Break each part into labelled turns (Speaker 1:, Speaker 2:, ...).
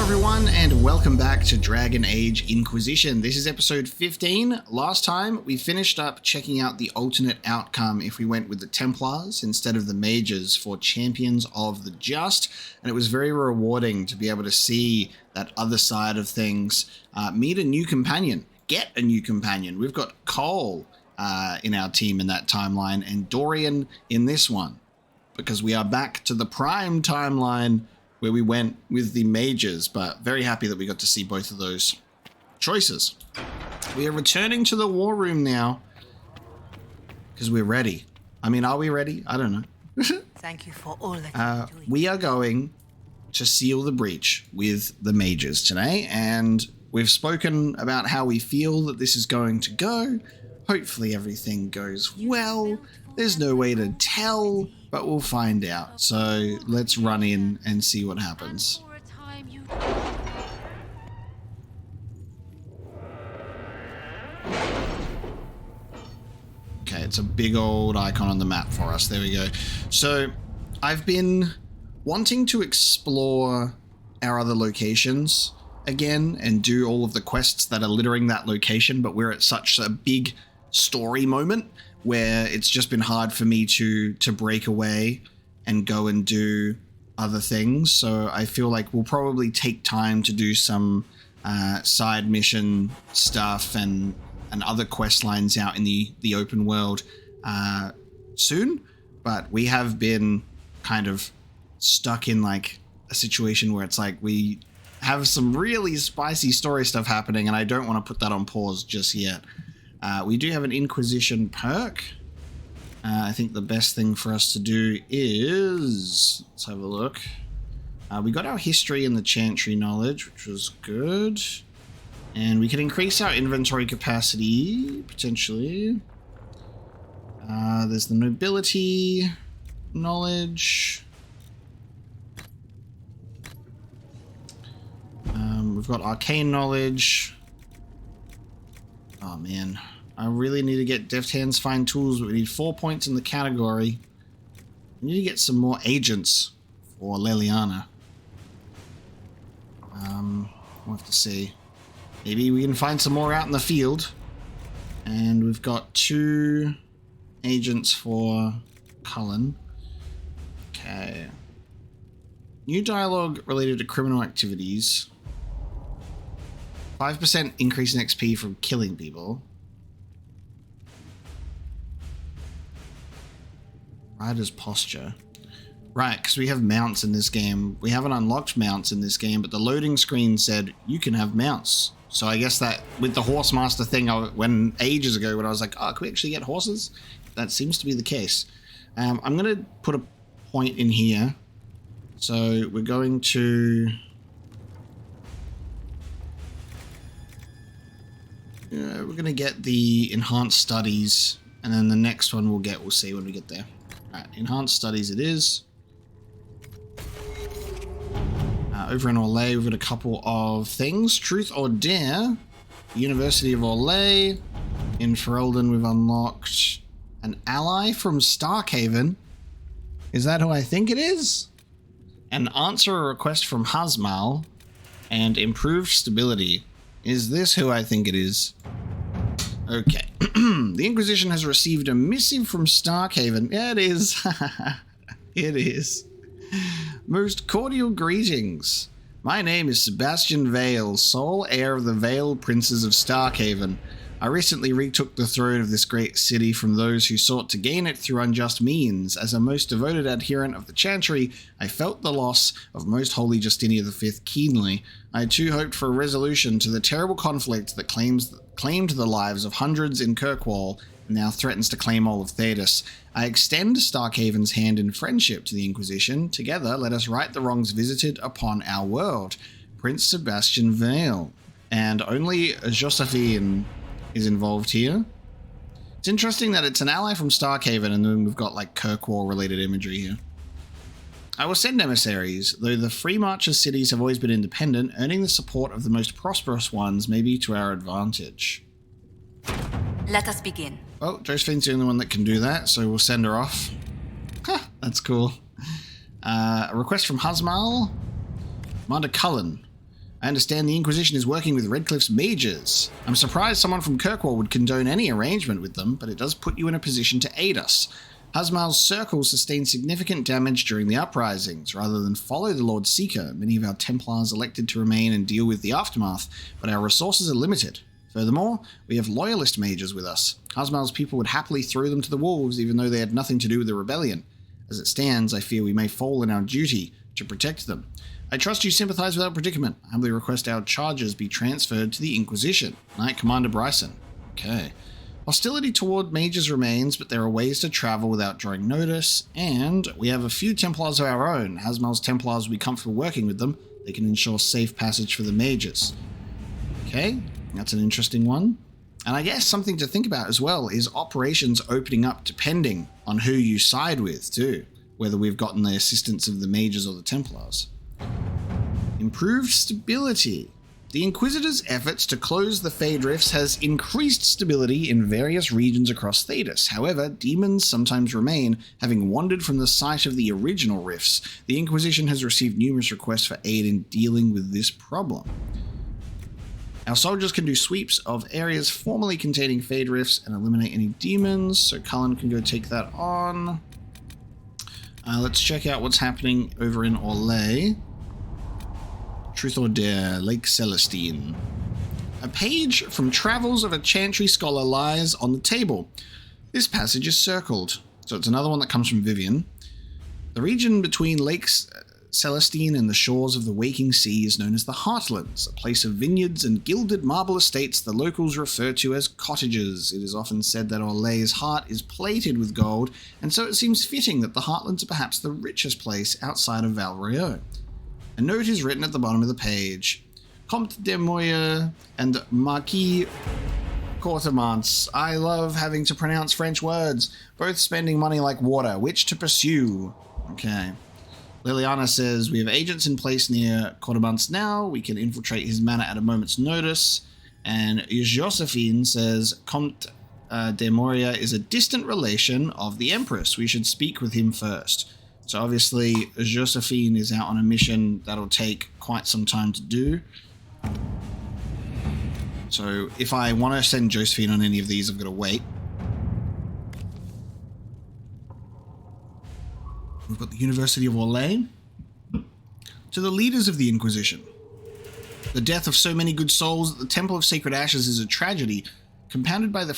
Speaker 1: everyone, and welcome back to Dragon Age Inquisition. This is episode 15. Last time, we finished up checking out the alternate outcome if we went with the Templars instead of the Mages for Champions of the Just, and it was very rewarding to be able to see that other side of things, meet a new companion, get a new companion. We've got Cole in our team in that timeline, and Dorian in this one, because we are back to the Prime timeline where we went with the Mages, but very happy that we got to see both of those choices. We are returning to the war room now because we're ready. I mean, are we ready? I don't know.
Speaker 2: Thank you for all that you're doing.
Speaker 1: We are going to seal the breach with the Mages today, and we've spoken about how we feel that this is going to go. Hopefully everything goes well. There's no way to tell, but we'll find out. So let's run in and see what happens. Okay, it's a big old icon on the map for us. There we go. So I've been wanting to explore our other locations again and do all of the quests that are littering that location, but we're at such a big story moment where it's just been hard for me to break away and go and do other things. So I feel like we'll probably take time to do some side mission stuff and other quest lines out in the open world soon. But we have been kind of stuck in like a situation where it's like we have some really spicy story stuff happening, and I don't want to put that on pause just yet. We do have an Inquisition perk. I think the best thing for us to do is... let's have a look. We got our history and the Chantry knowledge, which was good. And we can increase our inventory capacity, potentially. There's the nobility knowledge. We've got arcane knowledge. Oh, man. I really need to get Deft Hands Find Tools, but we need 4 points in the category. We need to get some more agents for Leliana. We'll have to see. Maybe we can find some more out in the field. And we've got 2 agents for Cullen. Okay. New dialogue related to criminal activities. 5% increase in XP from killing people. Rider's posture. Right, because we have mounts in this game. We haven't unlocked mounts in this game, but the loading screen said you can have mounts. So I guess that with the horse master thing, when ages ago when I was like, oh, can we actually get horses? That seems to be the case. I'm going to put a point in here. So we're going to... we're going to get the enhanced studies, and then the next one we'll see when we get there. Alright, enhanced studies it is. Over in Orlais, we've got a couple of things. Truth or Dare. University of Orlais. In Ferelden, we've unlocked an ally from Starkhaven. Is that who I think it is? And answer a request from Hazmal. And improved stability. Is this who I think it is? Okay. The Inquisition has received a missive from Starkhaven. Yeah, it is. It is. Most cordial greetings. My name is Sebastian Vale, sole heir of the Vale Princes of Starkhaven. I recently retook the throne of this great city from those who sought to gain it through unjust means. As a most devoted adherent of the Chantry, I felt the loss of Most Holy Justinia V keenly. I too hoped for a resolution to the terrible conflict that claimed the lives of hundreds in Kirkwall and now threatens to claim all of Thedas. I extend Starkhaven's hand in friendship to the Inquisition. Together, let us right the wrongs visited upon our world. Prince Sebastian Vale. And only Josephine is involved here. It's interesting that it's an ally from Starkhaven, and then we've got like Kirkwall related imagery here. I will send emissaries, though the Free Marcher cities have always been independent, earning the support of the most prosperous ones may be to our advantage.
Speaker 2: Let us begin.
Speaker 1: Oh, Josephine's the only one that can do that, so we'll send her off. Ha, that's cool. A request from Hazmal. Commander Cullen. I understand the Inquisition is working with Redcliffe's mages. I'm surprised someone from Kirkwall would condone any arrangement with them, but it does put you in a position to aid us. Hasmal's circle sustained significant damage during the uprisings. Rather than follow the Lord Seeker, many of our Templars elected to remain and deal with the aftermath, but our resources are limited. Furthermore, we have loyalist mages with us. Hasmal's people would happily throw them to the wolves even though they had nothing to do with the rebellion. As it stands, I fear we may fall in our duty to protect them. I trust you sympathize with our predicament. I humbly request our charges be transferred to the Inquisition. Knight Commander Bryson. Okay. Hostility toward mages remains, but there are ways to travel without drawing notice, and we have a few Templars of our own. Hasmal's Templars will be comfortable working with them. They can ensure safe passage for the mages. Okay, that's an interesting one. And I guess something to think about as well is operations opening up depending on who you side with too, whether we've gotten the assistance of the mages or the Templars. Improved stability. The Inquisitor's efforts to close the Fade Rifts has increased stability in various regions across Thedas. However, demons sometimes remain, having wandered from the site of the original rifts. The Inquisition has received numerous requests for aid in dealing with this problem. Our soldiers can do sweeps of areas formerly containing Fade Rifts and eliminate any demons, so Cullen can go take that on. Let's check out what's happening over in Orlais. Truth or Dare, Lake Celestine. A page from Travels of a Chantry Scholar lies on the table. This passage is circled, so it's another one that comes from Vivian. The region between Lakes Celestine and the shores of the Waking Sea is known as the Heartlands, a place of vineyards and gilded marble estates the locals refer to as cottages. It is often said that Orlais's heart is plated with gold, and so it seems fitting that the Heartlands are perhaps the richest place outside of Val Royeaux. A note is written at the bottom of the page. Comte de Moya and Marquis Courtemance. I love having to pronounce French words, both spending money like water. Which to pursue? Okay. Liliana says, we have agents in place near Courtemance now. We can infiltrate his manor at a moment's notice. And Josephine says, Comte de Moria is a distant relation of the Empress. We should speak with him first. So obviously, Josephine is out on a mission that'll take quite some time to do. So if I want to send Josephine on any of these, I've got to wait. We've got the University of Orlais. To the leaders of the Inquisition. The death of so many good souls at the Temple of Sacred Ashes is a tragedy, compounded by the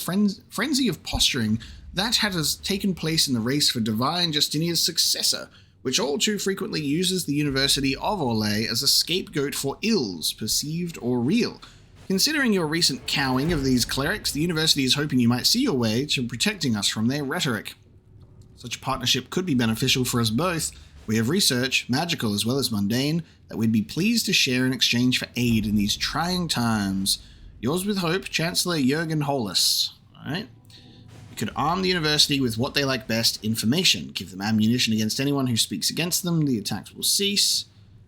Speaker 1: frenzy of posturing that has taken place in the race for Divine Justinia's successor, which all too frequently uses the University of Orlais as a scapegoat for ills, perceived or real. Considering your recent cowing of these clerics, the University is hoping you might see your way to protecting us from their rhetoric. Such a partnership could be beneficial for us both. We have research, magical as well as mundane, that we'd be pleased to share in exchange for aid in these trying times. Yours with hope, Chancellor Jürgen Hollis. Alright. We could arm the university with what they like best, information. Give them ammunition against anyone who speaks against them. The attacks will cease.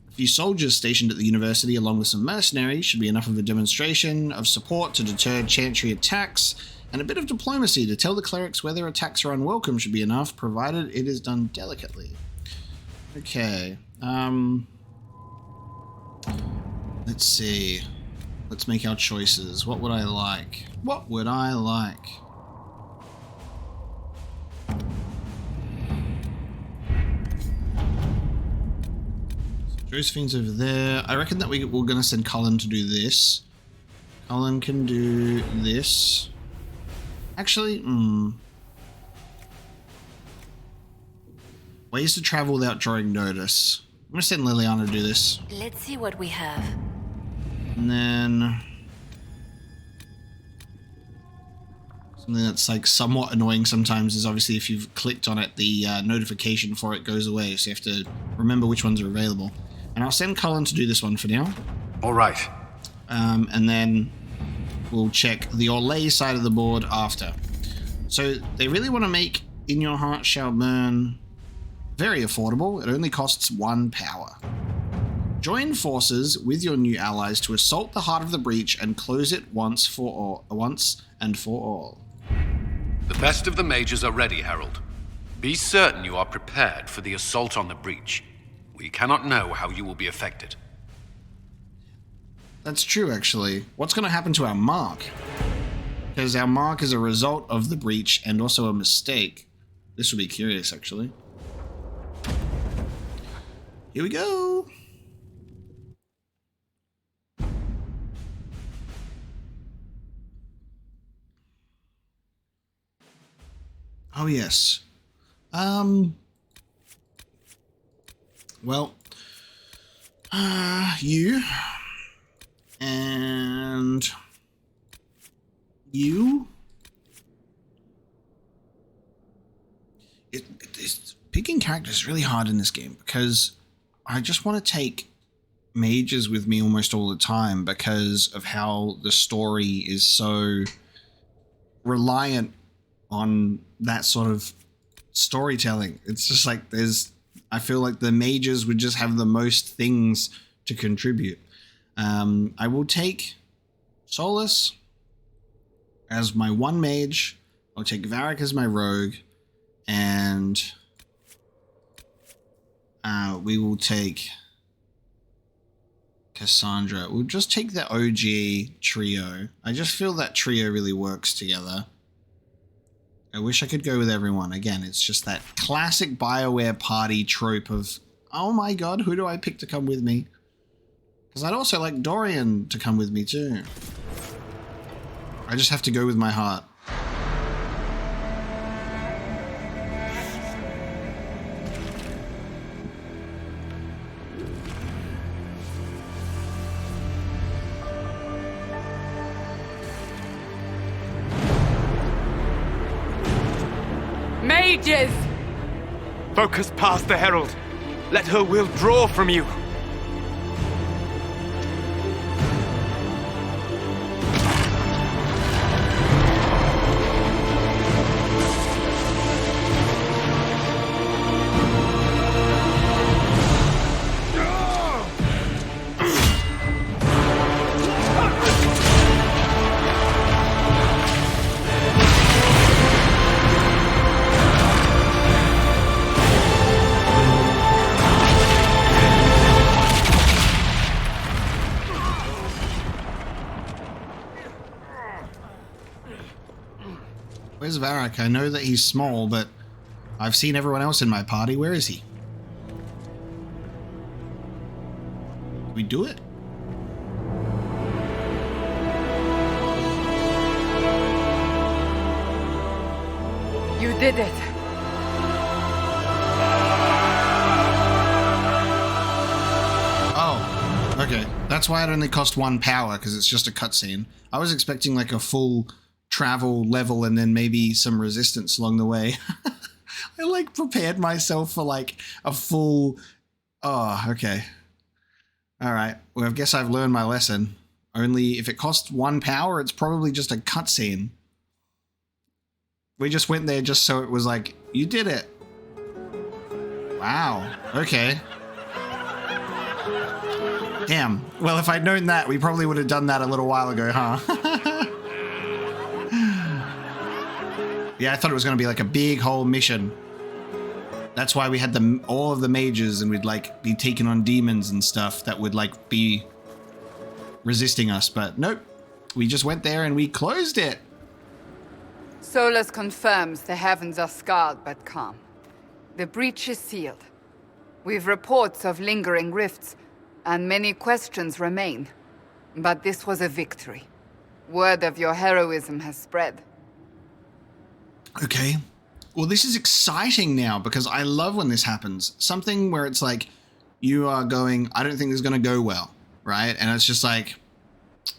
Speaker 1: A few soldiers stationed at the university along with some mercenaries should be enough of a demonstration of support to deter Chantry attacks, and a bit of diplomacy to tell the clerics whether attacks are unwelcome should be enough, provided it is done delicately. Okay. Let's see. Let's make our choices. What would I like? What would I like? Josephine's over there. I reckon that we're going to send Cullen to do this. Cullen can do this. Actually, ways to travel without drawing notice. I'm going to send Liliana to do this.
Speaker 2: Let's see what we have.
Speaker 1: And then something that's like somewhat annoying sometimes is obviously if you've clicked on it, the notification for it goes away. So you have to remember which ones are available. And I'll send Cullen to do this one for now.
Speaker 3: All right.
Speaker 1: And then we'll check the Orlais side of the board after. So they really want to make In Your Heart Shall Burn very affordable. It only costs 1 power. Join forces with your new allies to assault the heart of the breach and close it once and for all.
Speaker 3: The best of the mages are ready, Herald. Be certain you are prepared for the assault on the breach. We cannot know how you will be affected.
Speaker 1: That's true, actually. What's going to happen to our mark? Because our mark is a result of the breach and also a mistake. This will be curious, actually. Here we go. Oh, yes. Well, you and you. Picking characters is really hard in this game because I just want to take mages with me almost all the time because of how the story is so reliant on that sort of storytelling. It's just like I feel like the mages would just have the most things to contribute. I will take Solus as my one mage. I'll take Varric as my rogue, and we will take Cassandra. We'll just take the OG trio. I just feel that trio really works together. I wish I could go with everyone. Again, it's just that classic BioWare party trope of, oh my god, who do I pick to come with me? Because I'd also like Dorian to come with me too. I just have to go with my heart.
Speaker 4: Mages! Focus past the Herald. Let her will draw from you.
Speaker 1: Where's Varric? I know that he's small, but I've seen everyone else in my party. Where is he? Can we do it?
Speaker 4: You did it.
Speaker 1: Oh, okay. That's why it only cost 1 power, because it's just a cutscene. I was expecting like a full travel level and then maybe some resistance along the way. I like prepared myself for like a full... Oh, okay. All right. Well, I guess I've learned my lesson. Only if it costs 1 power, it's probably just a cutscene. We just went there just so it was like, you did it. Wow. Okay. Damn. Well, if I'd known that, we probably would have done that a little while ago, huh? Yeah, I thought it was going to be like a big whole mission. That's why we had all of the mages and we'd like be taking on demons and stuff that would like be resisting us. But nope, we just went there and we closed it.
Speaker 5: Solus confirms the heavens are scarred but calm. The breach is sealed. We've reports of lingering rifts, and many questions remain. But this was a victory. Word of your heroism has spread.
Speaker 1: Okay. Well, this is exciting now because I love when this happens. Something where it's like, you are going, I don't think this is going to go well, right? And it's just like,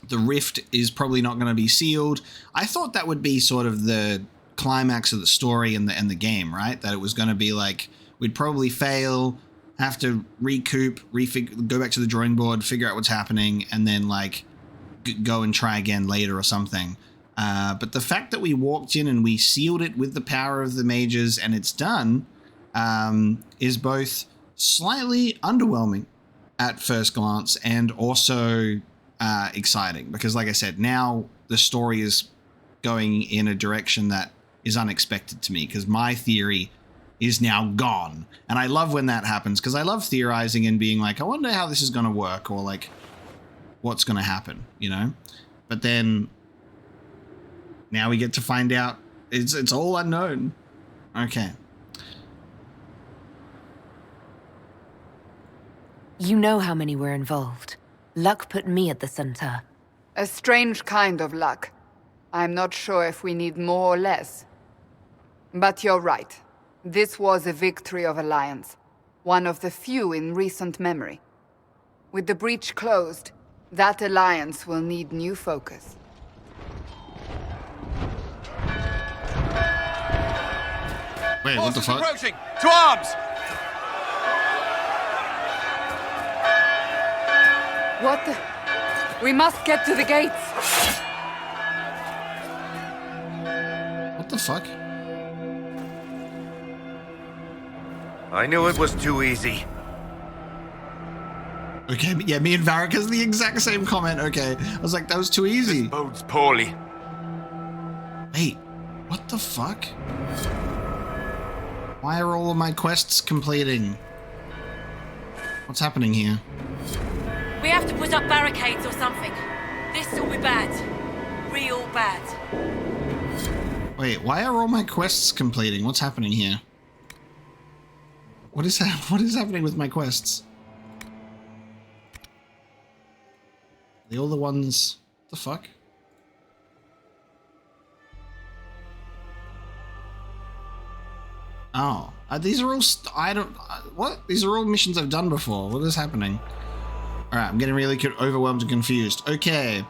Speaker 1: the rift is probably not going to be sealed. I thought that would be sort of the climax of the story and the game, right? That it was going to be like, we'd probably fail, have to recoup, go back to the drawing board, figure out what's happening, and then like go and try again later or something. But the fact that we walked in and we sealed it with the power of the mages and it's done is both slightly underwhelming at first glance and also exciting because, like I said, now the story is going in a direction that is unexpected to me because my theory is now gone. And I love when that happens because I love theorizing and being like, I wonder how this is going to work, or like what's going to happen, you know? But then now we get to find out it's all unknown. Okay.
Speaker 6: You know how many were involved. Luck put me at the center.
Speaker 5: A strange kind of luck. I'm not sure if we need more or less. But you're right. This was a victory of Alliance. One of the few in recent memory. With the breach closed, that Alliance will need new focus.
Speaker 1: Wait, what the fuck?
Speaker 3: Approaching! To arms!
Speaker 5: What the... We must get to the gates!
Speaker 1: What the fuck?
Speaker 7: I knew it was too easy.
Speaker 1: Okay, yeah, me and Varric has the exact same comment. Okay, I was like, that was too easy.
Speaker 4: This bodes poorly.
Speaker 1: Wait, what the fuck? Why are all of my quests completing? What's happening here?
Speaker 8: We have to put up barricades or something. This will be bad. Real bad.
Speaker 1: Wait, why are all my quests completing? What's happening here? What is happening with my quests? Are they all the ones... The fuck? Oh, these are all... I don't... what? These are all missions I've done before. What is happening? Alright, I'm getting really overwhelmed and confused. Okay.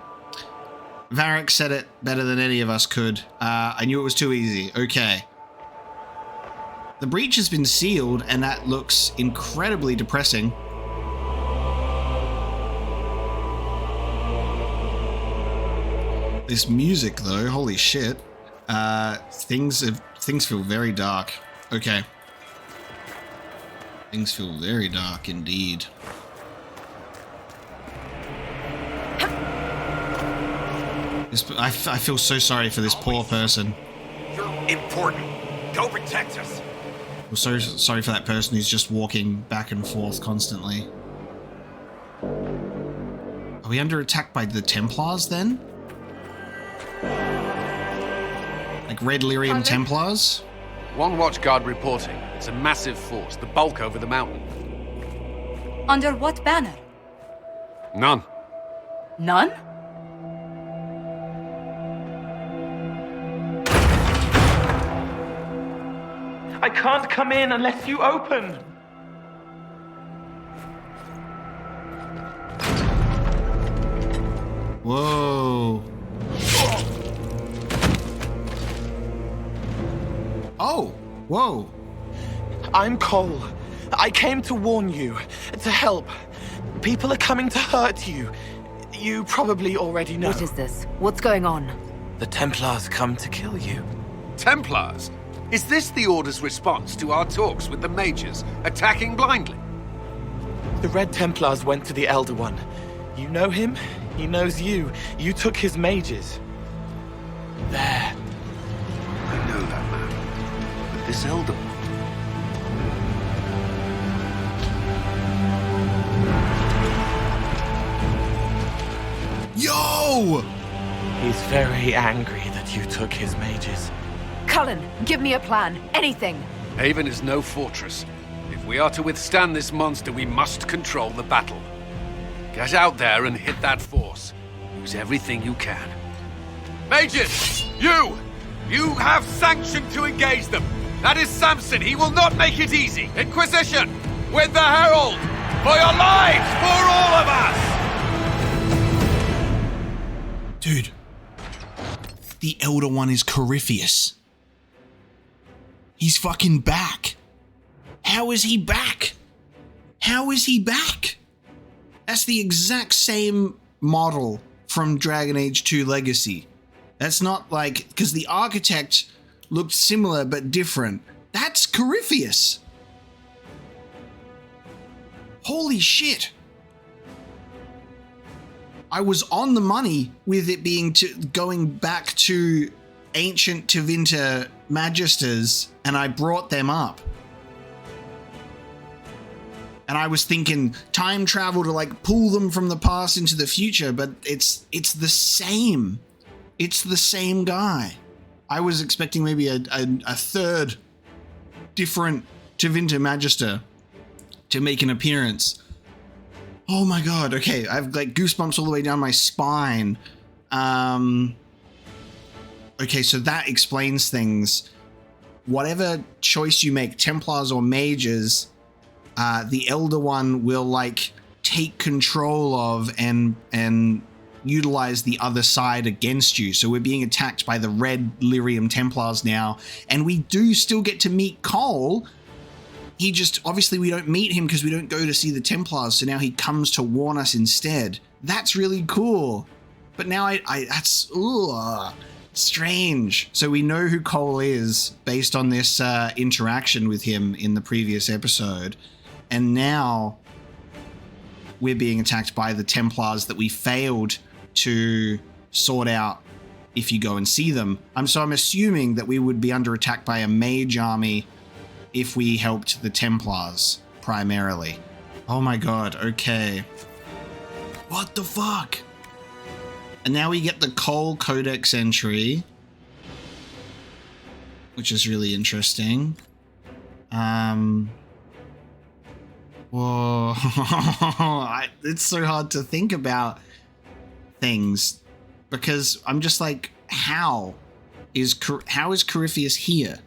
Speaker 1: Varric said it better than any of us could. I knew it was too easy. Okay. The breach has been sealed, and that looks incredibly depressing. This music, though, holy shit. Things feel very dark. Okay. Things feel very dark indeed. I feel so sorry for this poor person.
Speaker 7: You're important. Go protect us.
Speaker 1: I'm so sorry for that person who's just walking back and forth constantly. Are we under attack by the Templars then? Like Red Lyrium Templars?
Speaker 3: One watchguard reporting. It's a massive force, the bulk over the mountain.
Speaker 2: Under what banner?
Speaker 3: None.
Speaker 2: None?
Speaker 4: I can't come in unless you open.
Speaker 1: Whoa. Oh, whoa.
Speaker 9: I'm Cole. I came to warn you, to help. People are coming to hurt you. You probably already know.
Speaker 6: What is this? What's going on?
Speaker 9: The Templars come to kill you.
Speaker 3: Templars? Is this the Order's response to our talks with the mages, attacking blindly?
Speaker 9: The Red Templars went to the Elder One. You know him, he knows you. You took his mages. There.
Speaker 3: I know that man. But this Elder One...
Speaker 1: Yo!
Speaker 9: He's very angry that you took his mages.
Speaker 6: Cullen, give me a plan. Anything.
Speaker 3: Haven is no fortress. If we are to withstand this monster, we must control the battle. Get out there and hit that force. Use everything you can. Mages! You have sanction to engage them. That is Samson. He will not make it easy. Inquisition! With the Herald! For your lives! For all of us!
Speaker 1: Dude. The Elder One is Corypheus. He's fucking back. How is he back? How is he back? That's the exact same model from Dragon Age 2 Legacy. That's not like... because the architect looked similar but different. That's Corypheus. Holy shit. I was on the money with it being going back to ancient Tevinter Magisters, and I brought them up. And I was thinking time travel to like pull them from the past into the future, but it's the same. It's the same guy. I was expecting maybe a third different Tevinter Magister to make an appearance. Oh my god, okay, I've like goosebumps all the way down my spine. Okay, so that explains things. Whatever choice you make, Templars or Mages, the Elder One will like take control of and utilize the other side against you. So we're being attacked by the red Lyrium Templars now, and we do still get to meet Cole. He just, obviously we don't meet him because we don't go to see the Templars, so now he comes to warn us instead. That's really cool. But now that's strange. So we know who Cole is based on this interaction with him in the previous episode. And now we're being attacked by the Templars that we failed to sort out if you go and see them. So I'm assuming that we would be under attack by a mage army if we helped the Templars primarily. Oh my god, okay. What the fuck? And now we get the Cole Codex entry, which is really interesting. Whoa. It's so hard to think about things because I'm just like, how is Corypheus here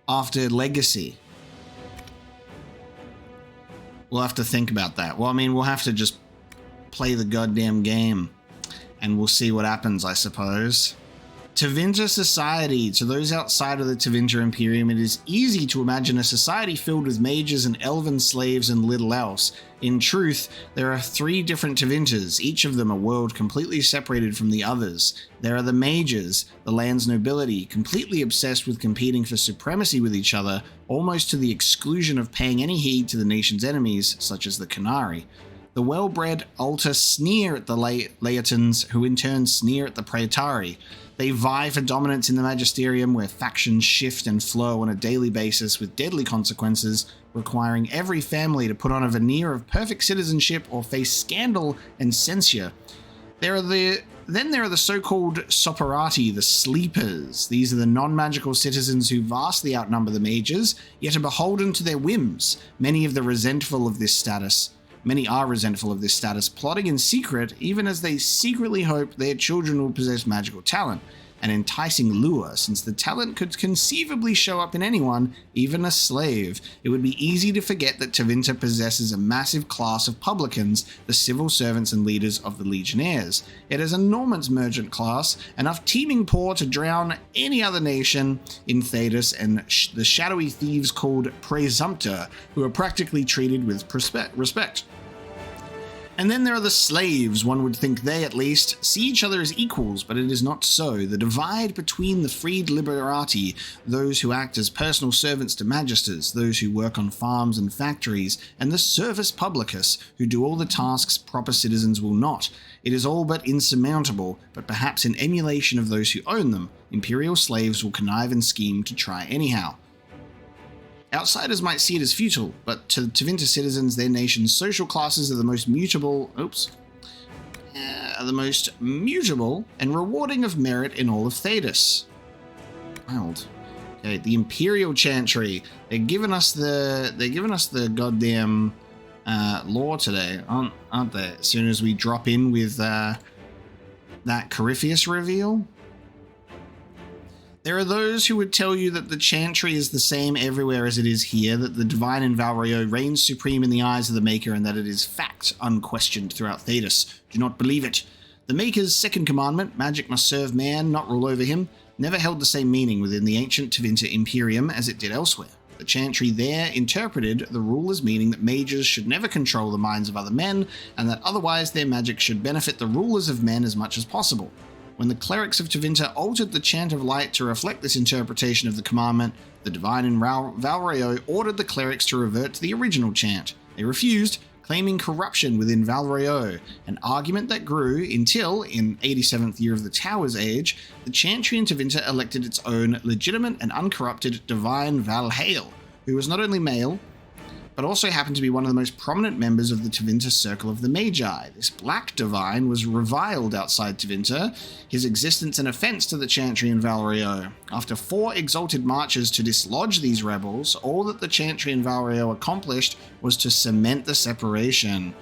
Speaker 1: after Legacy? We'll have to think about that. Well, I mean, we'll have to just play the goddamn game and we'll see what happens, I suppose. Tevinter society. To those outside of the Tevinter Imperium, it is easy to imagine a society filled with mages and elven slaves and little else. In truth, there are 3 different Tevinters, each of them a world completely separated from the others. There are the mages, the land's nobility, completely obsessed with competing for supremacy with each other, almost to the exclusion of paying any heed to the nation's enemies, such as the Canari. The well-bred Alta sneer at the Laetans, who in turn sneer at the Praetari. They vie for dominance in the Magisterium, where factions shift and flow on a daily basis with deadly consequences, requiring every family to put on a veneer of perfect citizenship or face scandal and censure. Then there are the so-called Soperati, the Sleepers. These are the non-magical citizens who vastly outnumber the mages, yet are beholden to their whims. Many are resentful of this status, plotting in secret, even as they secretly hope their children will possess magical talent. An enticing lure, since the talent could conceivably show up in anyone, even a slave. It would be easy to forget that Tevinter possesses a massive class of publicans, the civil servants and leaders of the legionnaires. It has an enormous merchant class, enough teeming poor to drown any other nation in Thedas, and the shadowy thieves called Presumptor, who are practically treated with respect. And then there are the slaves. One would think they, at least, see each other as equals, but it is not so. The divide between the freed liberati, those who act as personal servants to magisters, those who work on farms and factories, and the servus publicus, who do all the tasks proper citizens will not. It is all but insurmountable, but perhaps in emulation of those who own them, imperial slaves will connive and scheme to try anyhow. Outsiders might see it as futile, but to Tevinter citizens, their nation's social classes are the most mutable and rewarding of merit in all of Thedas. Wild. Okay, the Imperial Chantry. They're giving us the goddamn lore today, aren't they? As soon as we drop in with that Corypheus reveal. There are those who would tell you that the Chantry is the same everywhere as it is here, that the divine in Valrio reigns supreme in the eyes of the Maker, and that it is fact unquestioned throughout Thedas. Do not believe it. The Maker's second commandment, magic must serve man, not rule over him, never held the same meaning within the ancient Tevinter Imperium as it did elsewhere. The Chantry there interpreted the rule as meaning that mages should never control the minds of other men, and that otherwise their magic should benefit the rulers of men as much as possible. When the clerics of Tevinter altered the Chant of Light to reflect this interpretation of the commandment, the Divine in Valrio ordered the clerics to revert to the original chant. They refused, claiming corruption within Valrio, an argument that grew until, in 87th year of the Tower's Age, the Chantry in Tevinter elected its own legitimate and uncorrupted Divine Valhale, who was not only male, but also happened to be one of the most prominent members of the Tevinter Circle of the Magi. This black divine was reviled outside Tevinter, his existence an offense to the Chantry and Valerio. After 4 exalted marches to dislodge these rebels, all that the Chantry and Valerio accomplished was to cement the separation.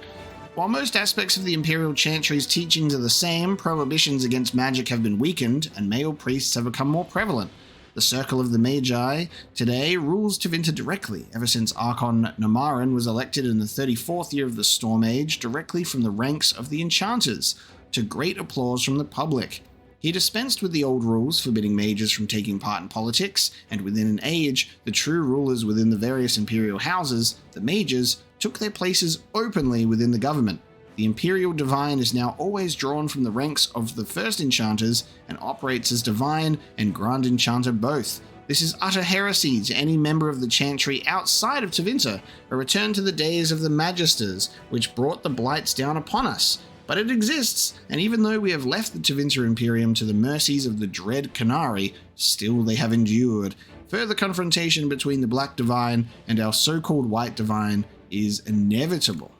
Speaker 1: While most aspects of the Imperial Chantry's teachings are the same, prohibitions against magic have been weakened, and male priests have become more prevalent. The Circle of the Magi today rules Tevinter directly, ever since Archon Namarin was elected in the 34th year of the Storm Age, directly from the ranks of the Enchanters, to great applause from the public. He dispensed with the old rules forbidding mages from taking part in politics, and within an age, the true rulers within the various Imperial houses, the mages, took their places openly within the government. The Imperial Divine is now always drawn from the ranks of the First Enchanters and operates as Divine and Grand Enchanter both. This is utter heresy to any member of the Chantry outside of Tevinter, a return to the days of the Magisters, which brought the blights down upon us. But it exists, and even though we have left the Tevinter Imperium to the mercies of the dread Canary, still they have endured. Further confrontation between the Black Divine and our so-called White Divine is inevitable.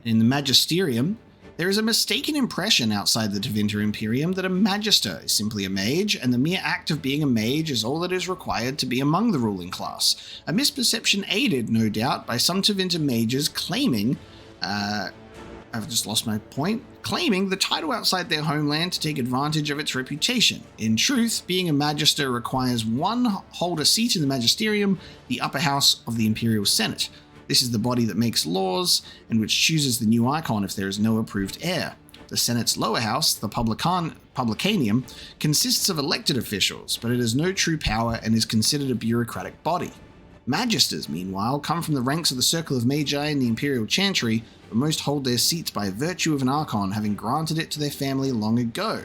Speaker 1: In the Magisterium, there is a mistaken impression outside the Tevinter Imperium that a Magister is simply a mage, and the mere act of being a mage is all that is required to be among the ruling class. A misperception aided, no doubt, by some Tevinter mages claiming, I've just lost my point, claiming the title outside their homeland to take advantage of its reputation. In truth, being a Magister requires one hold a seat in the Magisterium, the upper house of the Imperial Senate. This is the body that makes laws and which chooses the new icon if there is no approved heir. The Senate's lower house, the Publicanium, consists of elected officials, but it has no true power and is considered a bureaucratic body. Magisters, meanwhile, come from the ranks of the Circle of Magi and the Imperial Chantry, but most hold their seats by virtue of an Archon having granted it to their family long ago.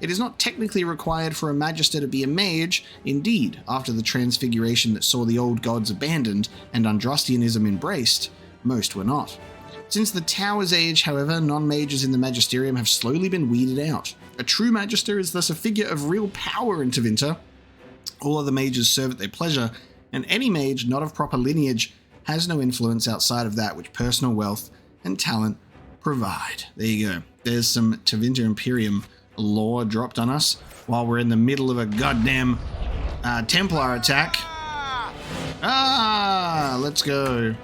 Speaker 1: It is not technically required for a Magister to be a mage. Indeed, after the transfiguration that saw the old gods abandoned and Andrastianism embraced, most were not. Since the Tower's age, however, non-mages in the Magisterium have slowly been weeded out. A true Magister is thus a figure of real power in Tevinter. All other mages serve at their pleasure, and any mage not of proper lineage has no influence outside of that which personal wealth and talent provide. There you go. There's some Tevinter Imperium lore dropped on us while we're in the middle of a goddamn Templar attack. Let's go.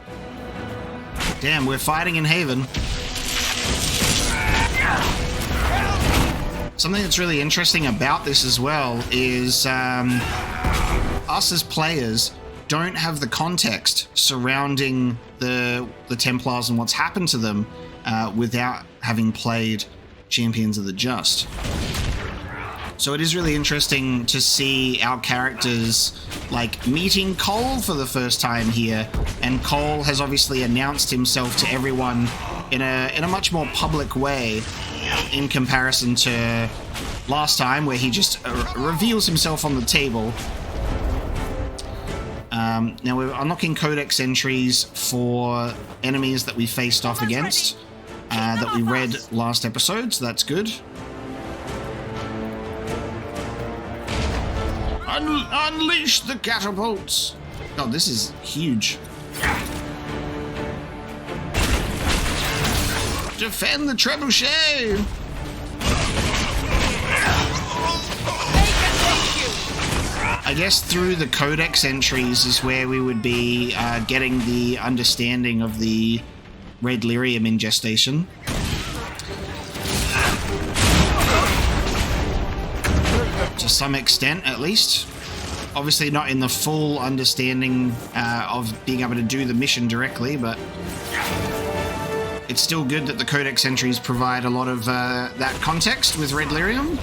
Speaker 1: Damn, we're fighting in Haven. Something that's really interesting about this as well is us as players don't have the context surrounding the Templars and what's happened to them without having played Champions of the Just. So it is really interesting to see our characters like meeting Cole for the first time here, and Cole has obviously announced himself to everyone in a much more public way in comparison to last time where he just reveals himself on the table. Now we're unlocking codex entries for enemies that we faced off against that we read last episode, so that's good. Unleash the catapults! God, this is huge. Defend the trebuchet! I guess through the codex entries is where we would be getting the understanding of the red lyrium in gestation. To some extent, at least. Obviously not in the full understanding of being able to do the mission directly, but it's still good that the codex entries provide a lot of that context with red lyrium.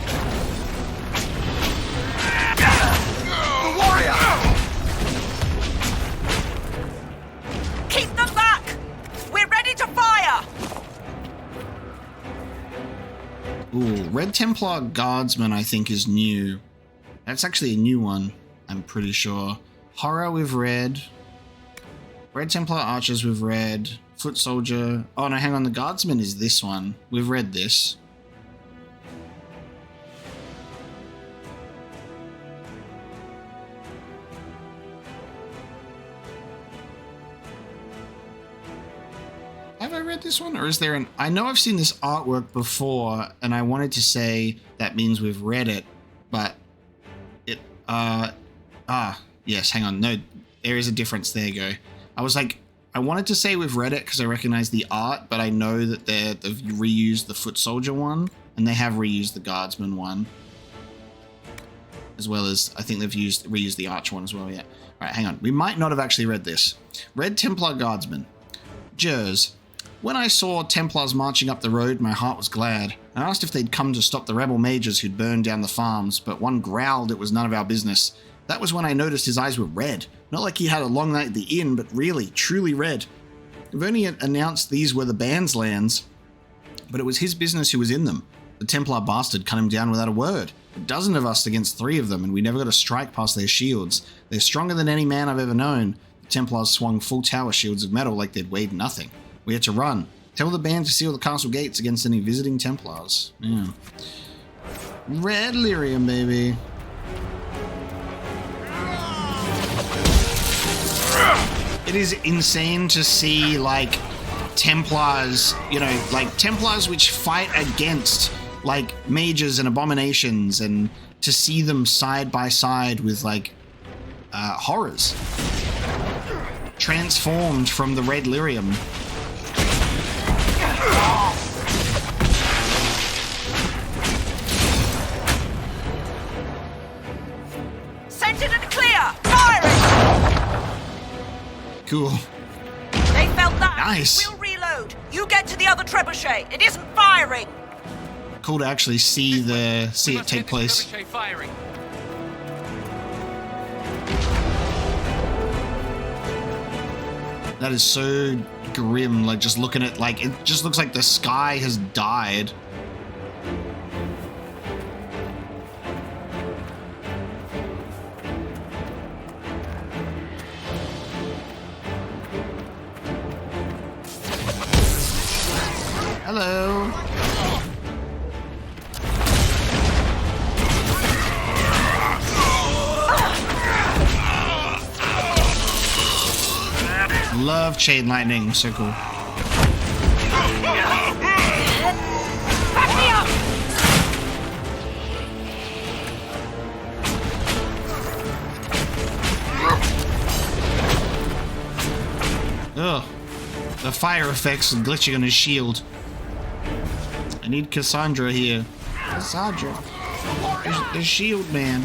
Speaker 8: Keep them back! We're ready to fire!
Speaker 1: Ooh, Red Templar Guardsman I think is new. That's actually a new one, I'm pretty sure. Horror with red. Red Templar Archers with red. Foot Soldier. Oh no, hang on, the Guardsman is this one. We've read this. Have I read this one? Or is there an... I know I've seen this artwork before, and I wanted to say that means we've read it, but it... yes, hang on. No, there is a difference. There you go. I was like... I wanted to say we've read it because I recognize the art, but I know that they've reused the foot soldier one, and they have reused the guardsman one. As well as, I think they've reused the archer one as well, yeah. Alright, hang on. We might not have actually read this. Red Templar Guardsman. Jers. When I saw Templars marching up the road, my heart was glad. I asked if they'd come to stop the rebel mages who'd burned down the farms, but one growled it was none of our business. That was when I noticed his eyes were red. Not like he had a long night at the inn, but really, truly red. Vernier announced these were the band's lands, but it was his business who was in them. The Templar bastard cut him down without a word. A dozen of us against 3 of them, and we never got a strike past their shields. They're stronger than any man I've ever known. The Templars swung full tower shields of metal like they'd weighed nothing. We had to run. Tell the band to seal the castle gates against any visiting Templars. Yeah. Red lyrium, baby. It is insane to see, like, Templars, you know, like, Templars which fight against, like, mages and abominations, and to see them side by side with, like, horrors. Transformed from the red lyrium.
Speaker 8: Sentinel clear! Firing!
Speaker 1: Cool.
Speaker 8: They felt that.
Speaker 1: Nice.
Speaker 8: We'll reload. You get to the other trebuchet. It isn't firing.
Speaker 1: Cool to actually see it take place.
Speaker 3: Firing.
Speaker 1: That is so grim, like just looking at, like, it just looks like the sky has died. Hello. Love chain lightning, so cool.
Speaker 8: Back me up!
Speaker 1: Ugh. The fire effects are glitching on his shield. I need Cassandra here. Cassandra. The shield man.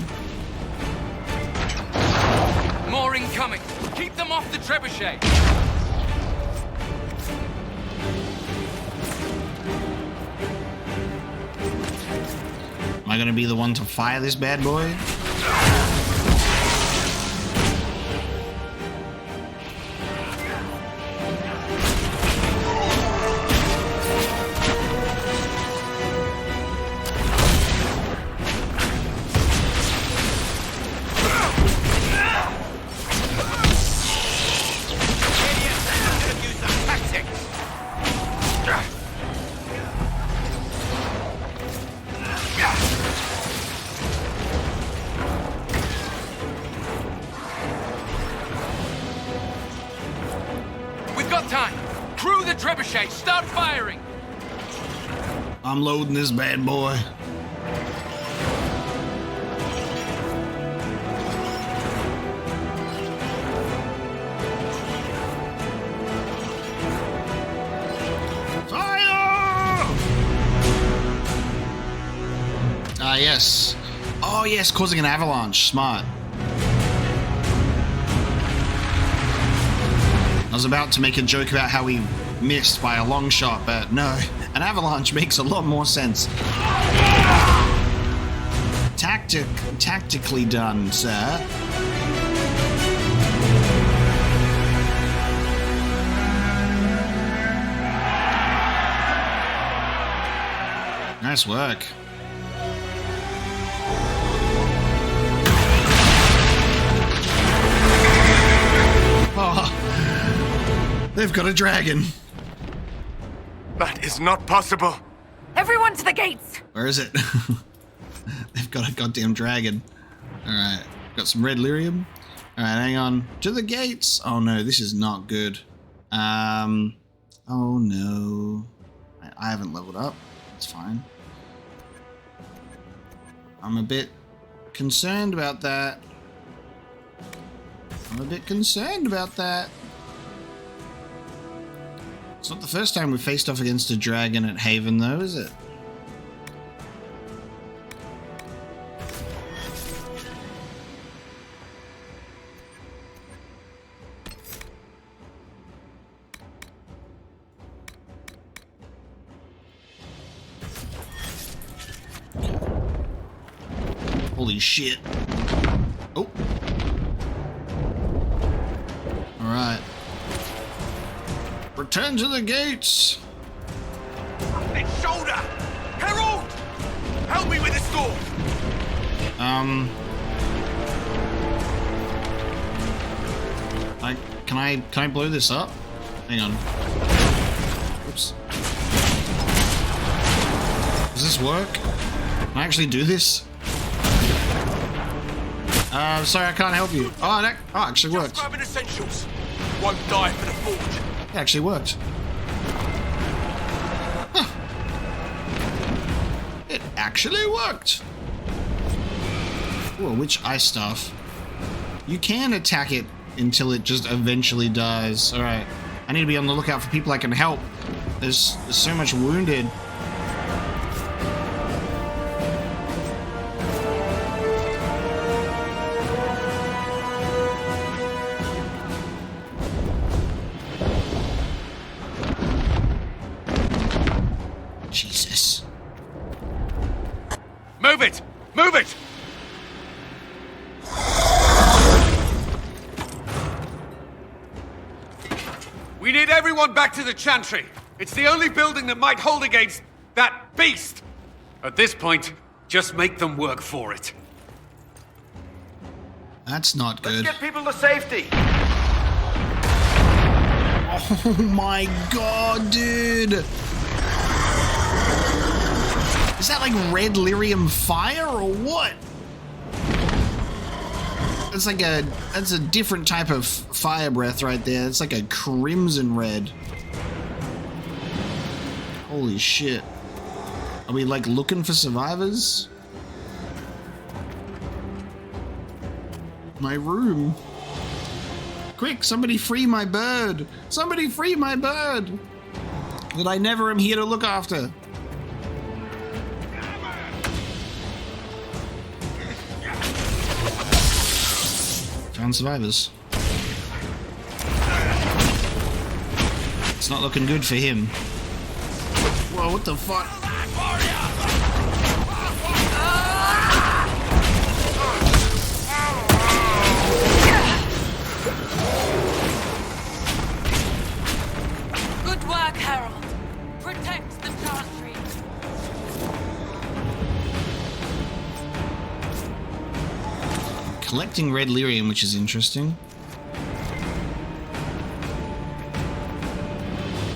Speaker 3: More incoming. Keep them off the trebuchet.
Speaker 1: Am I gonna be the one to fire this bad boy?
Speaker 3: Start firing!
Speaker 1: I'm loading this bad boy. Fire! Ah, yes. Oh, yes, causing an avalanche. Smart. I was about to make a joke about how he missed by a long shot, but no. An avalanche makes a lot more sense. Tactically done, sir. Nice work. Oh, they've got a dragon.
Speaker 4: That is not possible.
Speaker 8: Everyone to the gates!
Speaker 1: Where is it? They've got a goddamn dragon. Alright, got some red lyrium. Alright, hang on. To the gates! Oh no, this is not good. Oh no. I haven't leveled up. It's fine. I'm a bit concerned about that. It's not the first time we've faced off against a dragon at Haven, though, is it? Holy shit. Oh. Alright. Return to the gates!
Speaker 7: It's shoulder! Herald! Help me with this door!
Speaker 1: Can I blow this up? Hang on. Oops. Does this work? Can I actually do this? Sorry, I can't help you. Oh, that actually worked.
Speaker 7: Just grabbing essentials. Won't die for the forge.
Speaker 1: It actually worked. Huh. It actually worked. Ooh, which ice staff? You can attack it until it just eventually dies. Alright. I need to be on the lookout for people I can help. There's so much wounded. Jesus.
Speaker 3: Move it! Move it! We need everyone back to the Chantry. It's the only building that might hold against that beast. At this point, just make them work for it.
Speaker 1: That's not good.
Speaker 7: Let's get people to safety.
Speaker 1: Oh my god, dude! Is that like red lyrium fire or what? That's a different type of fire breath right there. It's like a crimson red. Holy shit. Are we like looking for survivors? My room. Quick, somebody free my bird. Somebody free my bird. That I never am here to look after. Found survivors. It's not looking good for him. Whoa, what the fuck?
Speaker 8: Good work, Harold. Protect the Chantry.
Speaker 1: Collecting red lyrium, which is interesting.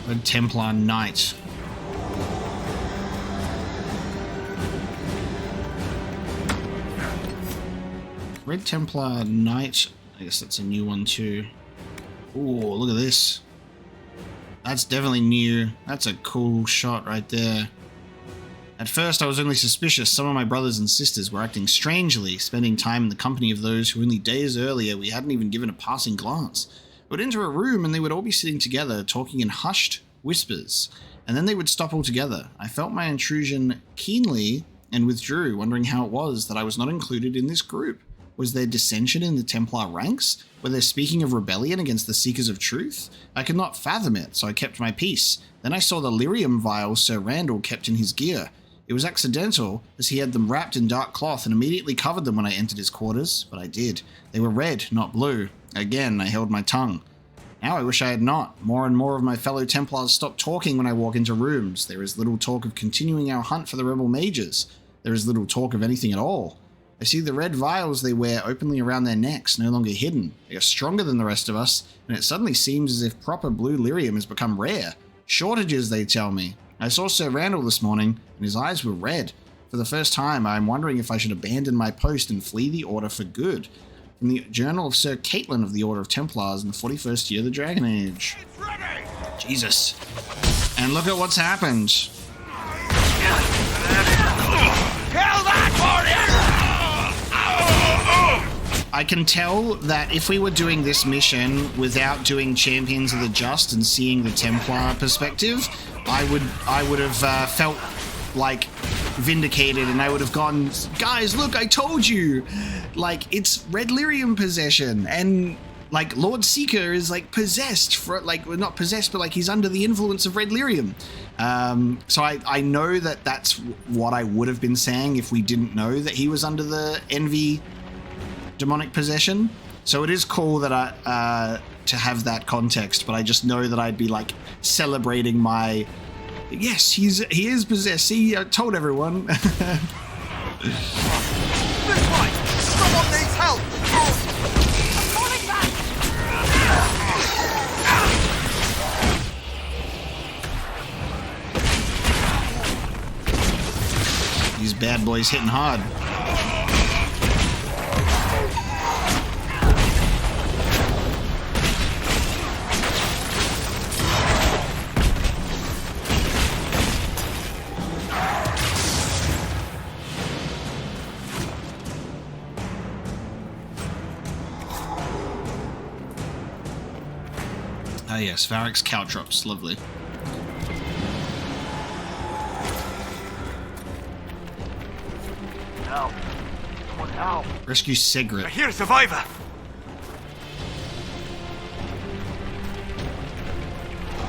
Speaker 1: Red Templar Knight. Red Templar Knight. I guess that's a new one too. Ooh, look at this. That's definitely new. That's a cool shot right there. At first, I was only suspicious some of my brothers and sisters were acting strangely, spending time in the company of those who only days earlier we hadn't even given a passing glance. We would enter a room and they would all be sitting together, talking in hushed whispers, and then they would stop altogether. I felt my intrusion keenly and withdrew, wondering how it was that I was not included in this group. Was there dissension in the Templar ranks? Were they speaking of rebellion against the Seekers of Truth? I could not fathom it, so I kept my peace. Then I saw the lyrium vials Sir Randall kept in his gear. It was accidental, as he had them wrapped in dark cloth and immediately covered them when I entered his quarters, but I did. They were red, not blue. Again, I held my tongue. Now I wish I had not. More and more of my fellow Templars stop talking when I walk into rooms. There is little talk of continuing our hunt for the rebel mages. There is little talk of anything at all. I see the red vials they wear openly around their necks, no longer hidden. They are stronger than the rest of us, and it suddenly seems as if proper blue lyrium has become rare. Shortages, they tell me. I saw Sir Randall this morning, and his eyes were red. For the first time, I am wondering if I should abandon my post and flee the Order for good. From the Journal of Sir Caitlin of the Order of Templars in the 41st year of the Dragon Age.
Speaker 7: It's ready!
Speaker 1: Jesus. And look at what's happened.
Speaker 7: Kill that
Speaker 1: I can tell that if we were doing this mission without doing Champions of the Just and seeing the Templar perspective, I would have felt like vindicated, and I would have gone, guys, look, I told you. Like, it's Red Lyrium possession, and like Lord Seeker is like possessed for like, well, not possessed, but like he's under the influence of Red Lyrium. So I know that that's what I would have been saying if we didn't know that he was under the Envy demonic possession. So it is cool that I to have that context, but I just know that I'd be like celebrating my, yes, he is possessed. See, I told everyone.
Speaker 7: This way! Someone needs help! I'm falling back!
Speaker 1: These bad boys hitting hard. Ah yes, Varric's caltrops, lovely.
Speaker 7: Help. Someone help.
Speaker 1: Rescue Sigrid.
Speaker 7: I hear a survivor.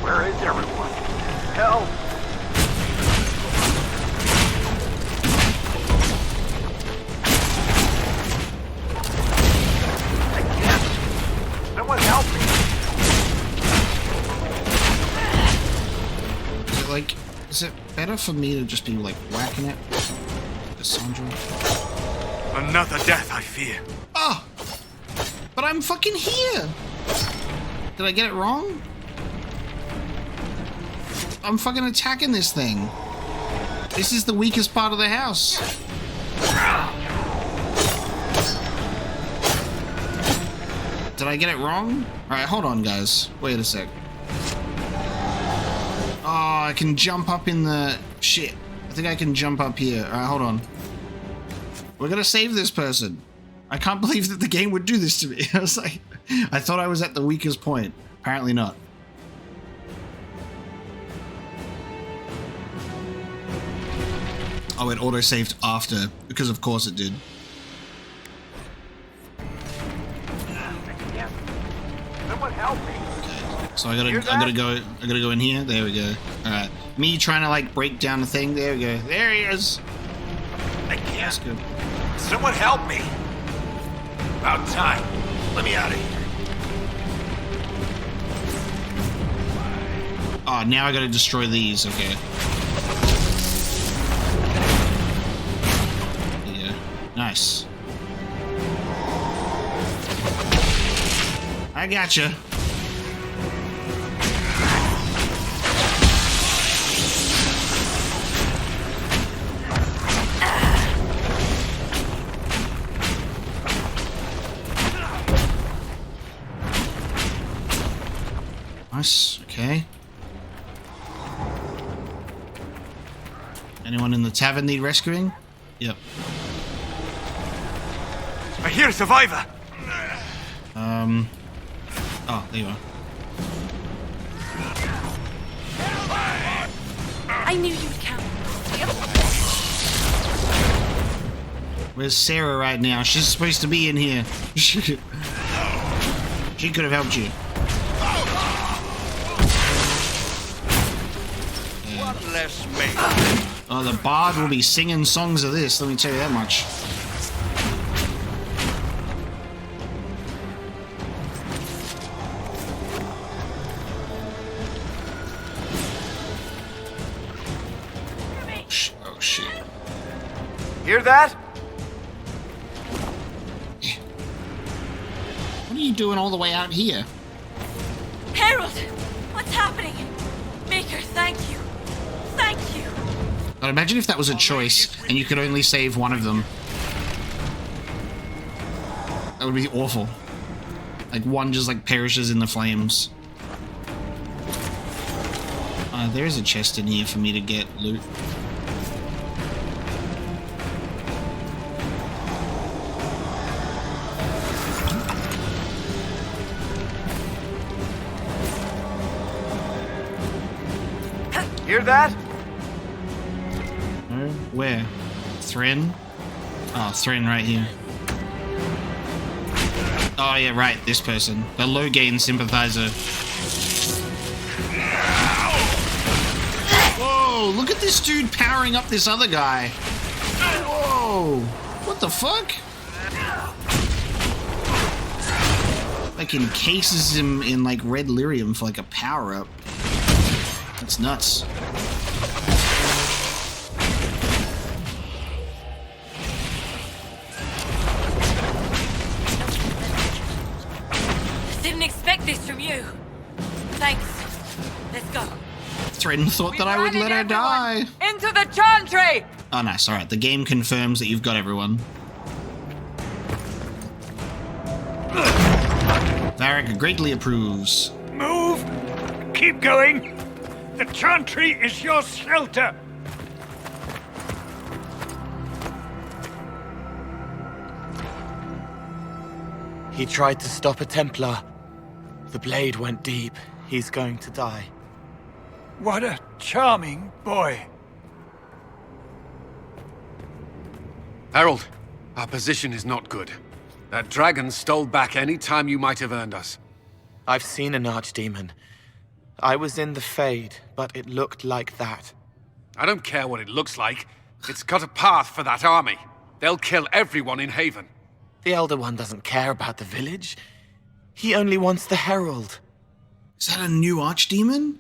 Speaker 7: Where is everyone? Help. I can't. Someone help me.
Speaker 1: Like, is it better for me to just be like whacking it? Cassandra?
Speaker 7: Another death, I fear.
Speaker 1: Oh! But I'm fucking here! Did I get it wrong? I'm fucking attacking this thing. This is the weakest part of the house. Did I get it wrong? Alright, hold on, guys. Wait a sec. Oh, I can jump up in the... Shit. I think I can jump up here. Alright, hold on. We're gonna save this person. I can't believe that the game would do this to me. I was like... I thought I was at the weakest point. Apparently not. Oh, it auto-saved after. Because of course it did.
Speaker 7: Someone help me.
Speaker 1: So I gotta go in here. There we go. All right, me trying to like break down the thing. There we go. There he is.
Speaker 7: I can't.
Speaker 1: That's good.
Speaker 7: Someone help me. About time. Let me out of here.
Speaker 1: Oh, now I gotta destroy these. Okay. Yeah. Nice. I gotcha. Nice, okay. Anyone in the tavern need rescuing? Yep.
Speaker 7: I hear a survivor.
Speaker 1: Oh, there you are.
Speaker 8: I knew you'd come.
Speaker 1: Where's Sarah right now? She's supposed to be in here. She could have helped you.
Speaker 7: One less me.
Speaker 1: Oh, the bard will be singing songs of this, let me tell you that much. Oh, shit.
Speaker 7: Hear that?
Speaker 1: What are you doing all the way out here?
Speaker 8: Harold! What's happening? Maker, thank you. Thank you.
Speaker 1: But imagine if that was a choice and you could only save one of them. That would be awful. Like one just like perishes in the flames. There is a chest in here for me to get loot.
Speaker 7: Hear that?
Speaker 1: Where? Thren? Oh, Thren right here. Oh yeah, right, this person. The low gain sympathizer. Whoa, look at this dude powering up this other guy. Whoa, what the fuck? Like encases him in like red lyrium for like a power up. That's nuts.
Speaker 8: Didn't expect this from you. Thanks. Let's go.
Speaker 1: Thren thought that I would let her die.
Speaker 5: Into the chantry!
Speaker 1: Oh, nice. Alright, the game confirms that you've got everyone. Varric greatly approves.
Speaker 7: Move! Keep going! The chantry is your shelter!
Speaker 9: He tried to stop a Templar. The blade went deep. He's going to die.
Speaker 7: What a charming boy.
Speaker 3: Harold, our position is not good. That dragon stole back any time you might have earned us.
Speaker 9: I've seen an archdemon. I was in the Fade, but it looked like that.
Speaker 3: I don't care what it looks like. It's got a path for that army. They'll kill everyone in Haven.
Speaker 9: The Elder One doesn't care about the village. He only wants the Herald.
Speaker 1: Is that a new archdemon?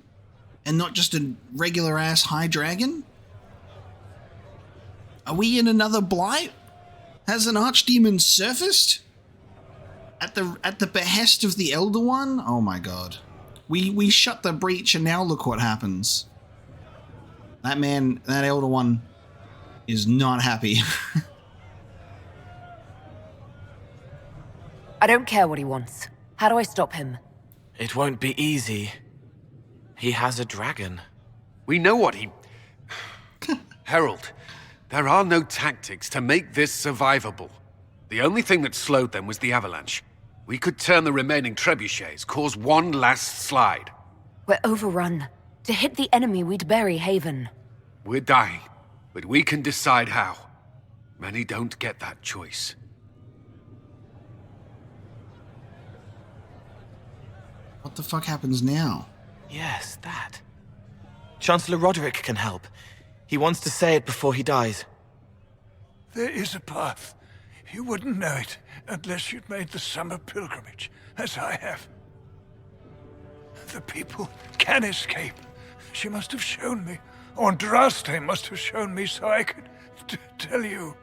Speaker 1: And not just a regular-ass high dragon? Are we in another Blight? Has an archdemon surfaced? At the behest of the Elder One? Oh my god. We shut the breach and now look what happens. That man, that Elder One, is not happy.
Speaker 6: I don't care what he wants. How do I stop him?
Speaker 9: It won't be easy. He has a dragon.
Speaker 3: We know what he... Herald, there are no tactics to make this survivable. The only thing that slowed them was the avalanche. We could turn the remaining trebuchets, cause one last slide.
Speaker 6: We're overrun. To hit the enemy, we'd bury Haven.
Speaker 3: We're dying, but we can decide how. Many don't get that choice.
Speaker 1: What the fuck happens now?
Speaker 9: Yes, that. Chancellor Roderick can help. He wants to say it before he dies.
Speaker 7: There is a path. You wouldn't know it unless you'd made the summer pilgrimage, as I have. The people can escape. She must have shown me. Or Andraste must have shown me so I could tell you.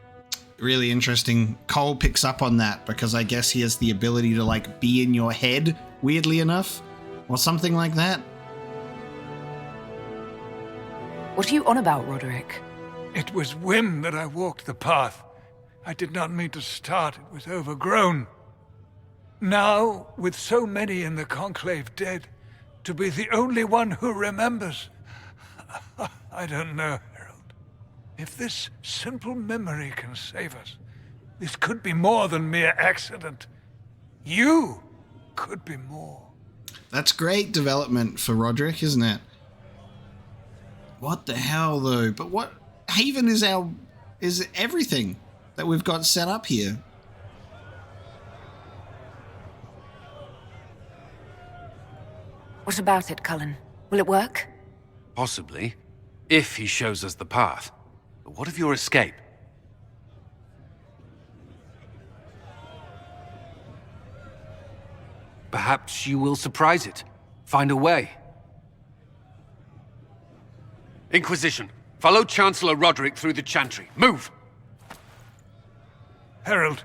Speaker 1: Really interesting. Cole picks up on that because I guess he has the ability to like be in your head, weirdly enough, or something like that.
Speaker 6: What are you on about, Roderick?
Speaker 7: It was whim that I walked the path. I did not mean to start. It was overgrown. Now, with so many in the Conclave dead, to be the only one who remembers. I don't know, Harold. If this simple memory can save us, this could be more than mere accident. You could be more.
Speaker 1: That's great development for Roderick, isn't it? What the hell, though? But what... Haven is everything that we've got set up here.
Speaker 6: What about it, Cullen? Will it work?
Speaker 3: Possibly, if he shows us the path. But what of your escape? Perhaps you will surprise it. Find a way. Inquisition, follow Chancellor Roderick through the Chantry. Move!
Speaker 7: Harold,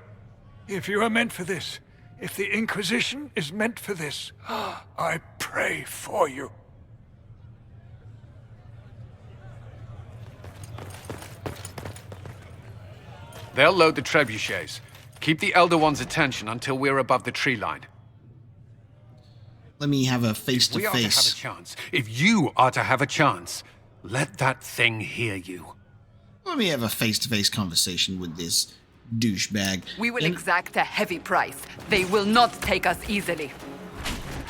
Speaker 7: if you are meant for this, if the Inquisition is meant for this, I pray for you.
Speaker 3: They'll load the trebuchets. Keep the Elder One's attention until we're above the tree line.
Speaker 1: Let me have a
Speaker 3: If we are to have a
Speaker 1: face-to-face.
Speaker 3: chance, if you are to have a chance, let that thing hear you.
Speaker 1: Let me have a face-to-face conversation with this douchebag.
Speaker 5: We will
Speaker 1: And-
Speaker 5: exact a heavy price. They will not take us easily.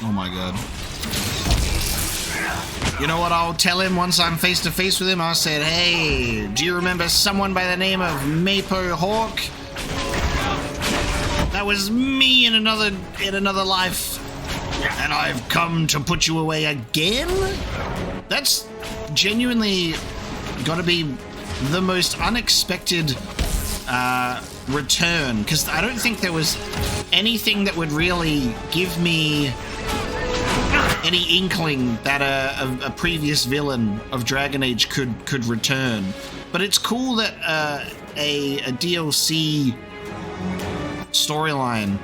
Speaker 1: Oh my god. You know what I'll tell him once I'm face to face with him? I said, hey, do you remember someone by the name of Mapo Hawk? That was me in another life. And I've come to put you away again? That's genuinely gotta be the most unexpected return, because I don't think there was anything that would really give me any inkling that a previous villain of Dragon Age could return. But it's cool that a DLC storyline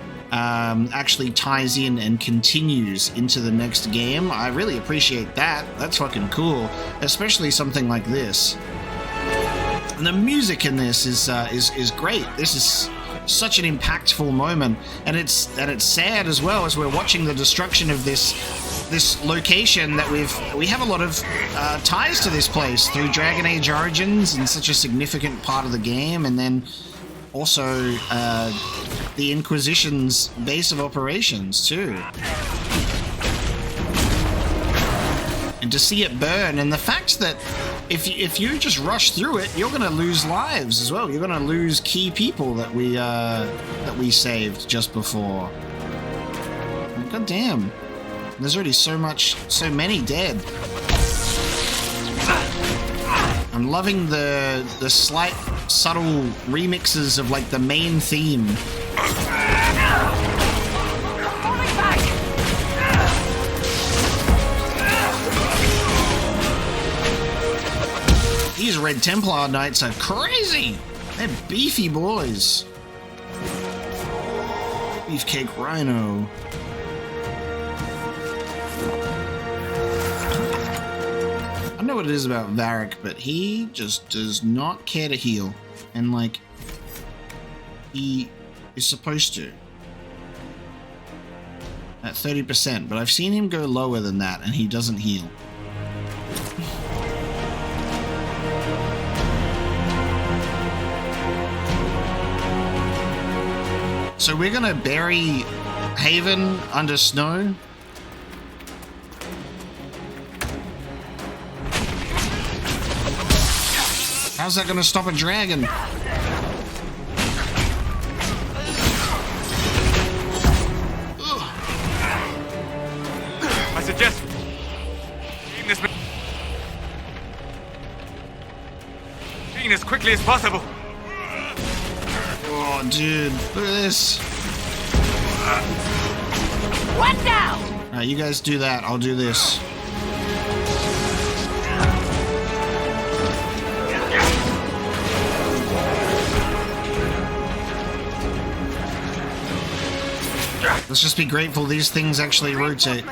Speaker 1: actually ties in and continues into the next game. I really appreciate that. That's fucking cool, especially something like this. And the music in this is great. This is such an impactful moment, and it's sad as well as we're watching the destruction of this location that we have a lot of ties to this place through Dragon Age Origins and such a significant part of the game, and then also the Inquisition's base of operations too. And to see it burn, and the fact that if you just rush through it, you're gonna lose lives as well. You're gonna lose key people that we saved just before. God damn. There's already so many dead. I'm loving the slight, subtle remixes of like the main theme. These Red Templar Knights are crazy. They're beefy boys. Beefcake Rhino. I don't know what it is about Varric, but he just does not care to heal. And, like, he is supposed to. At 30%, but I've seen him go lower than that, and he doesn't heal. So we're gonna bury Haven under snow. How's that gonna stop a dragon?
Speaker 4: I suggest clean this machine as quickly as possible.
Speaker 1: Oh, dude, look at this.
Speaker 8: What now?
Speaker 1: Alright, you guys do that. I'll do this. Let's just be grateful these things actually rotate.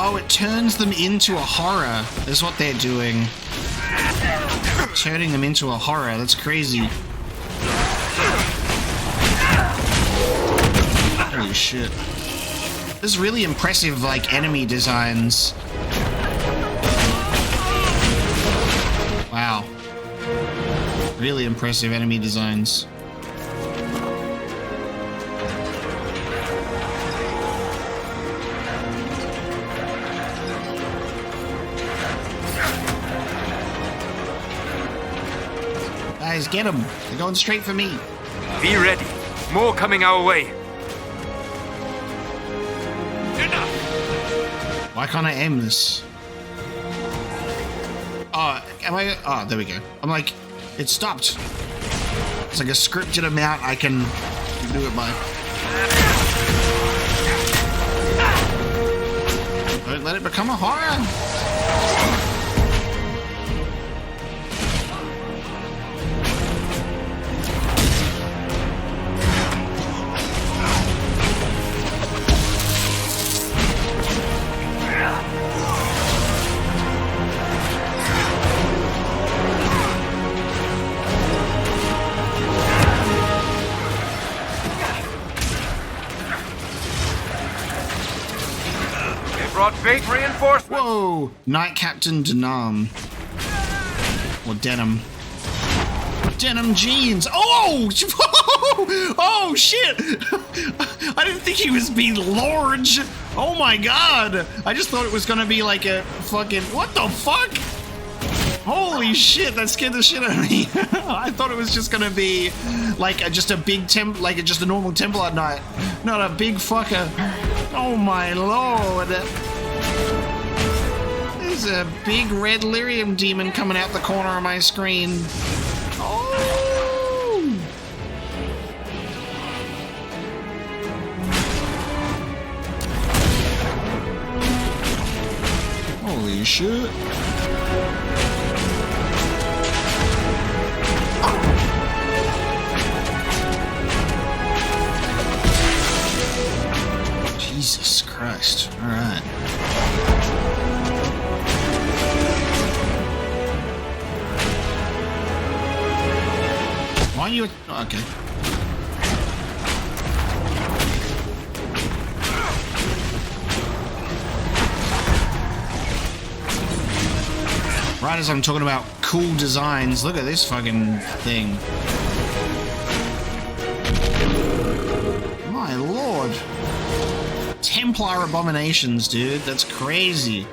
Speaker 1: Oh, it turns them into a horror, is what they're doing. Turning them into a horror, that's crazy. Holy shit. This is really impressive, like, enemy designs. Wow. Really impressive enemy designs. Guys, get them. They're going straight for me.
Speaker 4: Be ready. More coming our way.
Speaker 1: Why can't I aim this? Oh, am I? Oh, there we go. I'm like, it stopped. It's like a scripted amount I can do it by. Don't let it become a horror.
Speaker 3: brought big reinforcements.
Speaker 1: Whoa! Knight Captain Denham. Or Denim. Denim jeans. Oh! Oh, shit! I didn't think he was being large. Oh my god! I just thought it was gonna be like a fucking... What the fuck? Holy shit, that scared the shit out of me. I thought it was just gonna be like just a big just a normal Templar knight, not a big fucker. Oh my lord. There's a big red lyrium demon coming out the corner of my screen. Oh! Holy shit. Jesus Christ. All right. Why are you... Oh, okay. Right as I'm talking about cool designs, look at this fucking thing. My lord. Templar abominations, dude. That's crazy.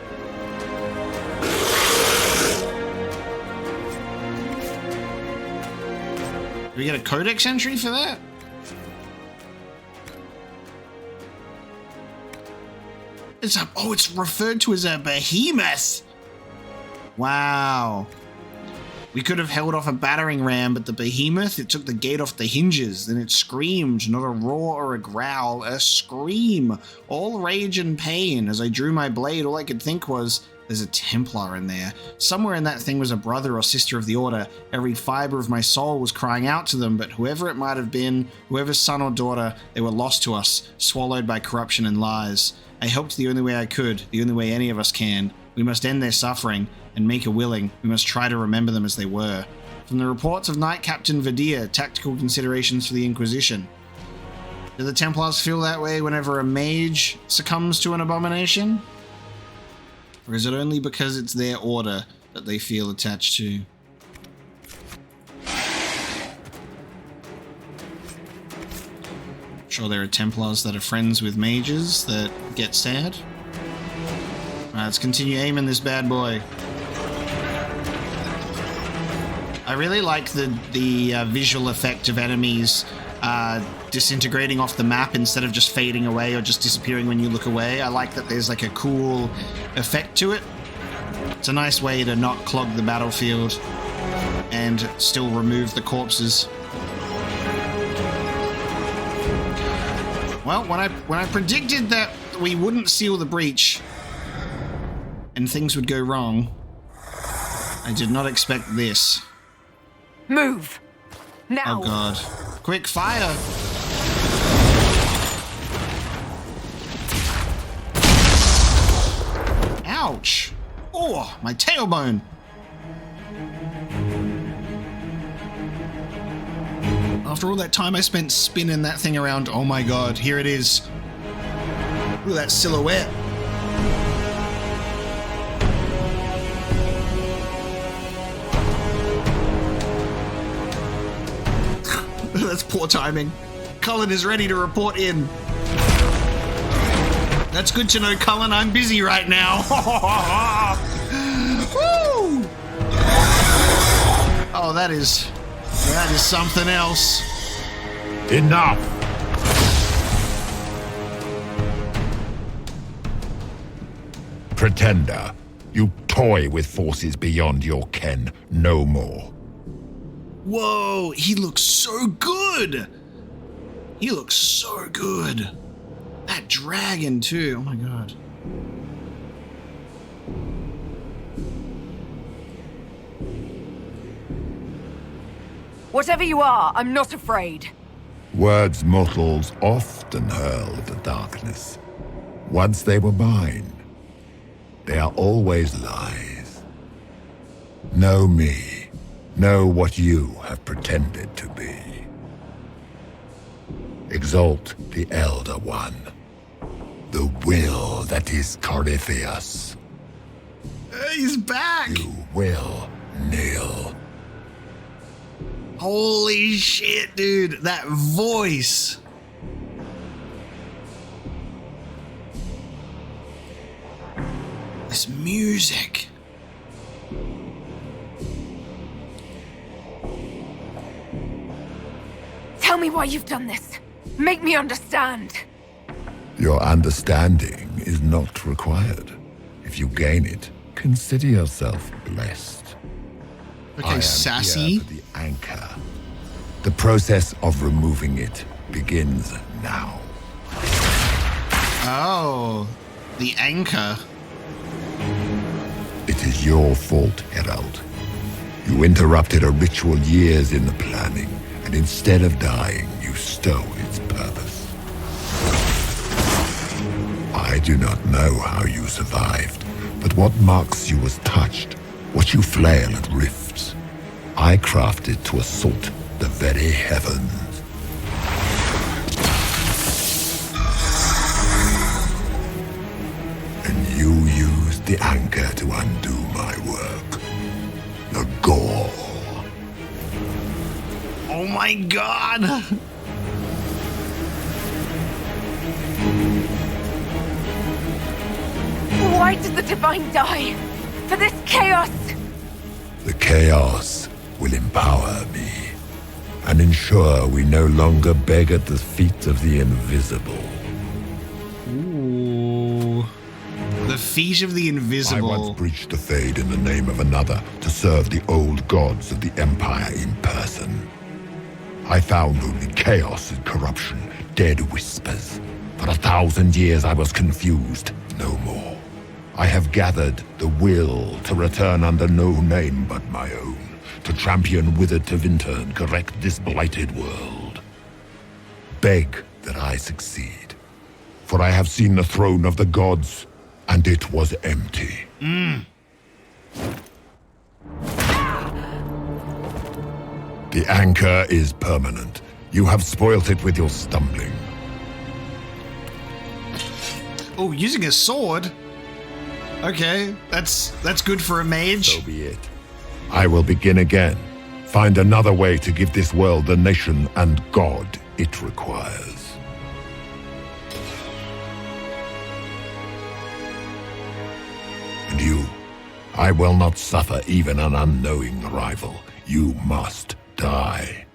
Speaker 1: Do we get a codex entry for that? It's referred to as a behemoth. Wow. We could have held off a battering ram, but the behemoth, it took the gate off the hinges. Then it screamed, not a roar or a growl, a scream. All rage and pain. As I drew my blade, all I could think was, there's a Templar in there. Somewhere in that thing was a brother or sister of the Order. Every fiber of my soul was crying out to them, but whoever it might have been, whoever's son or daughter, they were lost to us, swallowed by corruption and lies. I helped the only way I could, the only way any of us can. We must end their suffering, and make a willing, we must try to remember them as they were. From the reports of Knight Captain Vadir, tactical considerations for the Inquisition. Do the Templars feel that way whenever a mage succumbs to an abomination? Or is it only because it's their order that they feel attached to? I'm sure there are Templars that are friends with mages that get sad. Alright, let's continue aiming this bad boy. I really like the visual effect of enemies disintegrating off the map instead of just fading away or just disappearing when you look away. I like that there's like a cool effect to it. It's a nice way to not clog the battlefield and still remove the corpses. Well, when I predicted that we wouldn't seal the breach and things would go wrong, I did not expect this.
Speaker 6: Move! Now!
Speaker 1: Oh god. Quick fire! Ouch! Oh, my tailbone! After all that time I spent spinning that thing around, oh my god, here it is. Look at that silhouette. That's poor timing. Cullen is ready to report in. That's good to know, Cullen. I'm busy right now. Woo! Oh, that is something else.
Speaker 10: Enough. Pretender, you toy with forces beyond your ken no more.
Speaker 1: Whoa, he looks so good. He looks so good. That dragon too, oh my god.
Speaker 6: Whatever you are, I'm not afraid.
Speaker 10: Words mortals often hurl at the darkness. Once they were mine, they are always lies. Know me. Know what you have pretended to be. Exalt the Elder One. The will that is Corypheus.
Speaker 1: He's back!
Speaker 10: You will kneel.
Speaker 1: Holy shit, dude. That voice. This music.
Speaker 6: Tell me why you've done this. Make me understand.
Speaker 10: Your understanding is not required. If you gain it, consider yourself blessed. I
Speaker 1: Okay,
Speaker 10: am
Speaker 1: sassy.
Speaker 10: here for the anchor. The process of removing it begins now.
Speaker 1: Oh, the anchor.
Speaker 10: It is your fault, Herald. You interrupted a ritual years in the planning, and instead of dying, you stole its purpose. I do not know how you survived, but what marks you as touched, what you flail at rifts, I crafted to assault the very heavens. And you used the anchor to undo my work. The gore.
Speaker 1: Oh my god!
Speaker 6: Why did the Divine die? For this chaos?
Speaker 10: The chaos will empower me and ensure we no longer beg at the feet of the invisible.
Speaker 1: Ooh. The feet of the
Speaker 10: I
Speaker 1: invisible.
Speaker 10: once breached the Fade in the name of another to serve the old gods of the Empire in person. I found only chaos and corruption, dead whispers. For 1,000 years I was confused, no more. I have gathered the will to return under no name but my own, to champion Withered to Vinter and correct this blighted world. Beg that I succeed, for I have seen the throne of the gods, and it was empty. The anchor is permanent. You have spoilt it with your stumbling.
Speaker 1: Oh, using a sword? Okay, that's good for a mage.
Speaker 10: So be it. I will begin again. Find another way to give this world the nation and God it requires. And you, I will not suffer even an unknowing rival. You must die.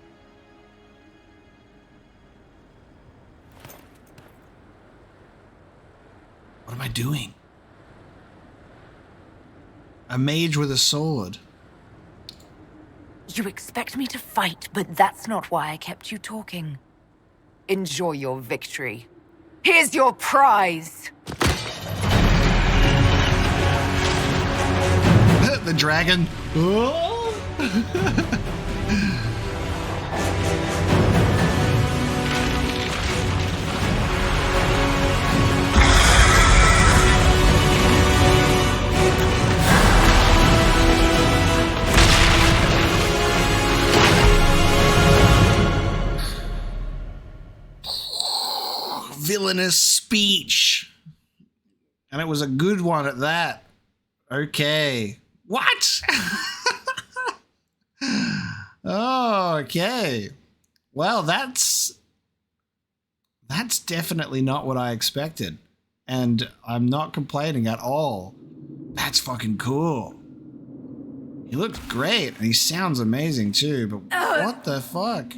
Speaker 1: What am I doing? A mage with a sword.
Speaker 6: You expect me to fight, but that's not why I kept you talking. Enjoy your victory. Here's your prize!
Speaker 1: The dragon. Oh. Villainous speech. And it was a good one at that. Okay. What? Oh, okay. Well, that's definitely not what I expected. And I'm not complaining at all. That's fucking cool. He looks great and he sounds amazing too, but what the fuck?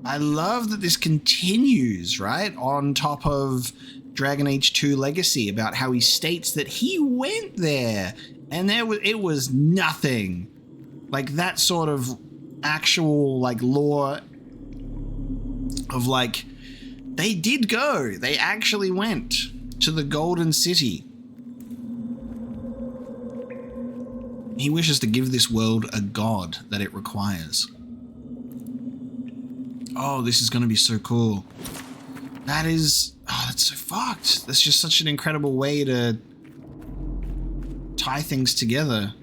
Speaker 1: I love that this continues, right, on top of Dragon Age 2 Legacy, about how he states that he went there and it was nothing. Like that sort of actual like lore of like, they did go, they actually went to the Golden City. He wishes to give this world a god that it requires. Oh, this is going to be so cool. That is... Oh, that's so fucked. That's just such an incredible way to tie things together.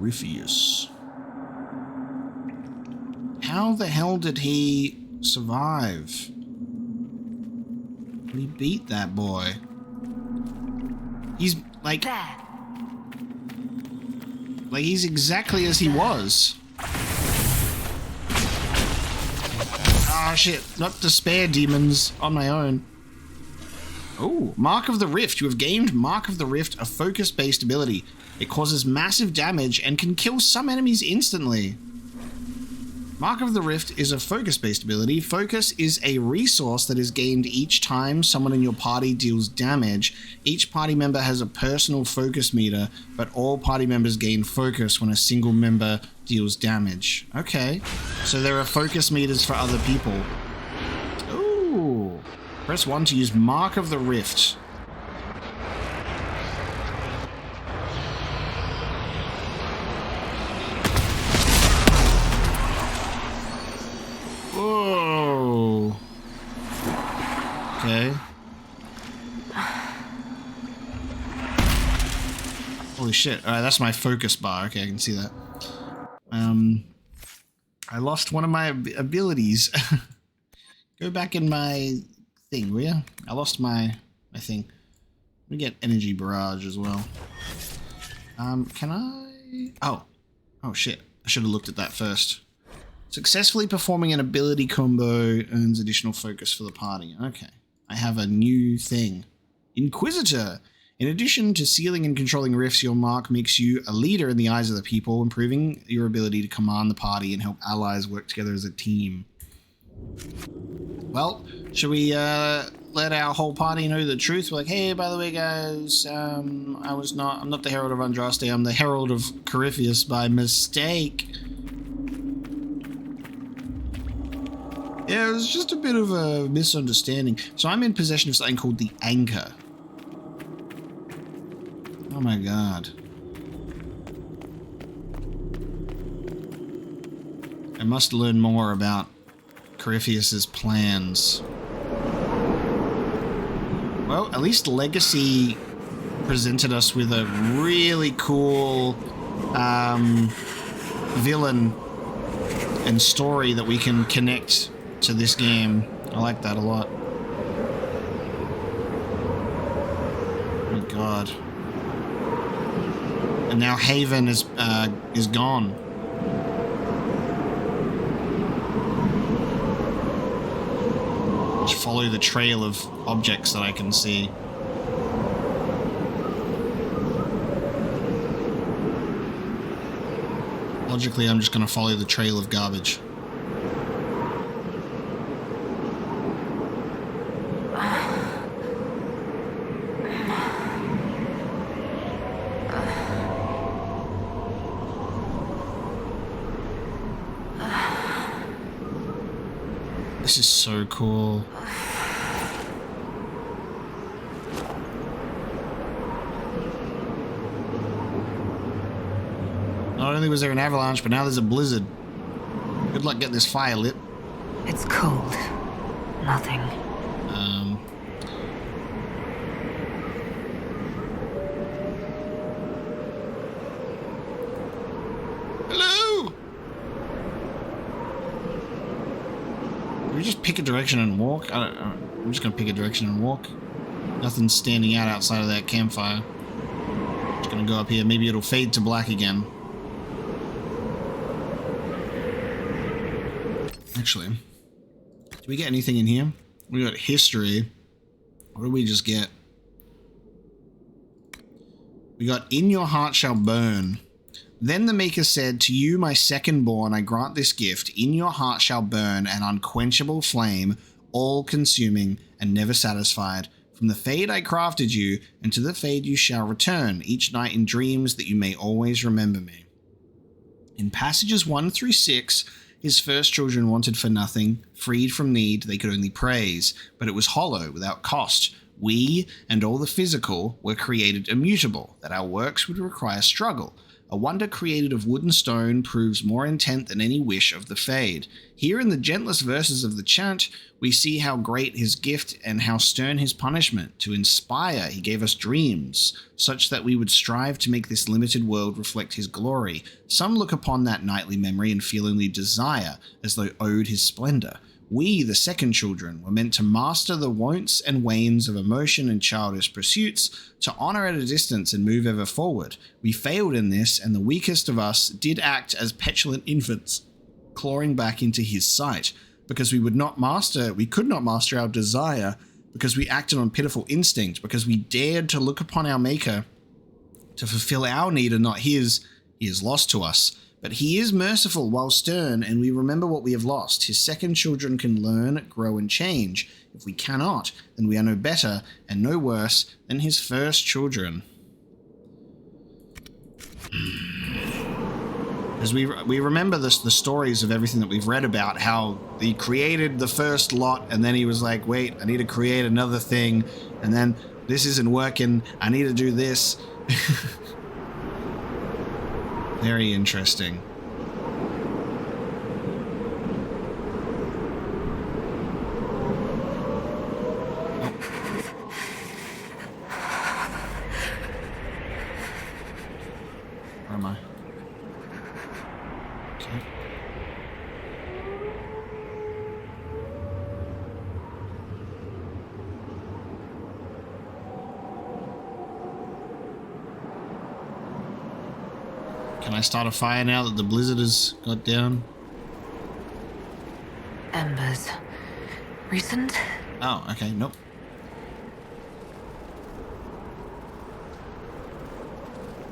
Speaker 1: Corypheus. How the hell did he survive? We beat that boy. He's like...
Speaker 6: There.
Speaker 1: Like, he's exactly as he was. Ah, shit. Not despair demons on my own. Oh, Mark of the Rift. You have gained Mark of the Rift, a focus-based ability. It causes massive damage and can kill some enemies instantly. Mark of the Rift is a focus-based ability. Focus is a resource that is gained each time someone in your party deals damage. Each party member has a personal focus meter, but all party members gain focus when a single member deals damage. Okay, so there are focus meters for other people. Ooh. Press 1 to use Mark of the Rift. Whoa. Okay. Holy shit. Alright, that's my focus bar. Okay, I can see that. I lost one of my abilities. Go back in my thing, will ya? I lost my thing. Let me get energy barrage as well. Can I... Oh shit. I should have looked at that first. Successfully performing an ability combo earns additional focus for the party. Okay. I have a new thing. Inquisitor. In addition to sealing and controlling rifts, your mark makes you a leader in the eyes of the people, improving your ability to command the party and help allies work together as a team. Well, should we let our whole party know the truth? We're like, hey, by the way, guys, I'm not the Herald of Andraste, I'm the Herald of Corypheus by mistake. Yeah, it was just a bit of a misunderstanding. So I'm in possession of something called the Anchor. Oh my god. I must learn more about Corypheus's plans. Well, at least Legacy presented us with a really cool villain and story that we can connect to this game. I like that a lot. Oh my god. And now Haven is gone. Just follow the trail of objects that I can see. Logically, I'm just going to follow the trail of garbage. This is so cool. Not only was there an avalanche, but now there's a blizzard. Good luck getting this fire lit.
Speaker 6: It's cold. Nothing.
Speaker 1: Hello? Can we just pick a direction and walk? I'm just gonna pick a direction and walk. Nothing's standing out outside of that campfire. Just gonna go up here. Maybe it'll fade to black again. Actually, did we get anything in here? We got history. What did we just get? We got in your heart shall burn. Then the Maker said, to you, my second-born, I grant this gift. In your heart shall burn an unquenchable flame, all-consuming and never satisfied. From the fade I crafted you, and to the fade you shall return, each night in dreams that you may always remember me. In passages 1 through 6, his first children wanted for nothing, freed from need, they could only praise, but it was hollow, without cost. We, and all the physical, were created immutable, that our works would require struggle. A wonder created of wood and stone proves more intent than any wish of the Fade. Here in the gentlest verses of the chant, we see how great his gift and how stern his punishment. To inspire, he gave us dreams, such that we would strive to make this limited world reflect his glory. Some look upon that nightly memory and feel only desire, as though owed his splendor. We, the second children, were meant to master the wonts and wanes of emotion and childish pursuits, to honor at a distance and move ever forward. We failed in this, and the weakest of us did act as petulant infants, clawing back into his sight, because we could not master our desire, because we acted on pitiful instinct, because we dared to look upon our Maker to fulfill our need and not his. He is lost to us. But he is merciful while stern, and we remember what we have lost. His second children can learn, grow, and change. If we cannot, then we are no better and no worse than his first children. As we remember the stories of everything that we've read about, how he created the first lot, and then he was like, wait, I need to create another thing, and then this isn't working, I need to do this. Very interesting. Where am I? Okay. Can I start a fire now that the blizzard has got down?
Speaker 6: Embers. Recent?
Speaker 1: Oh, okay, nope.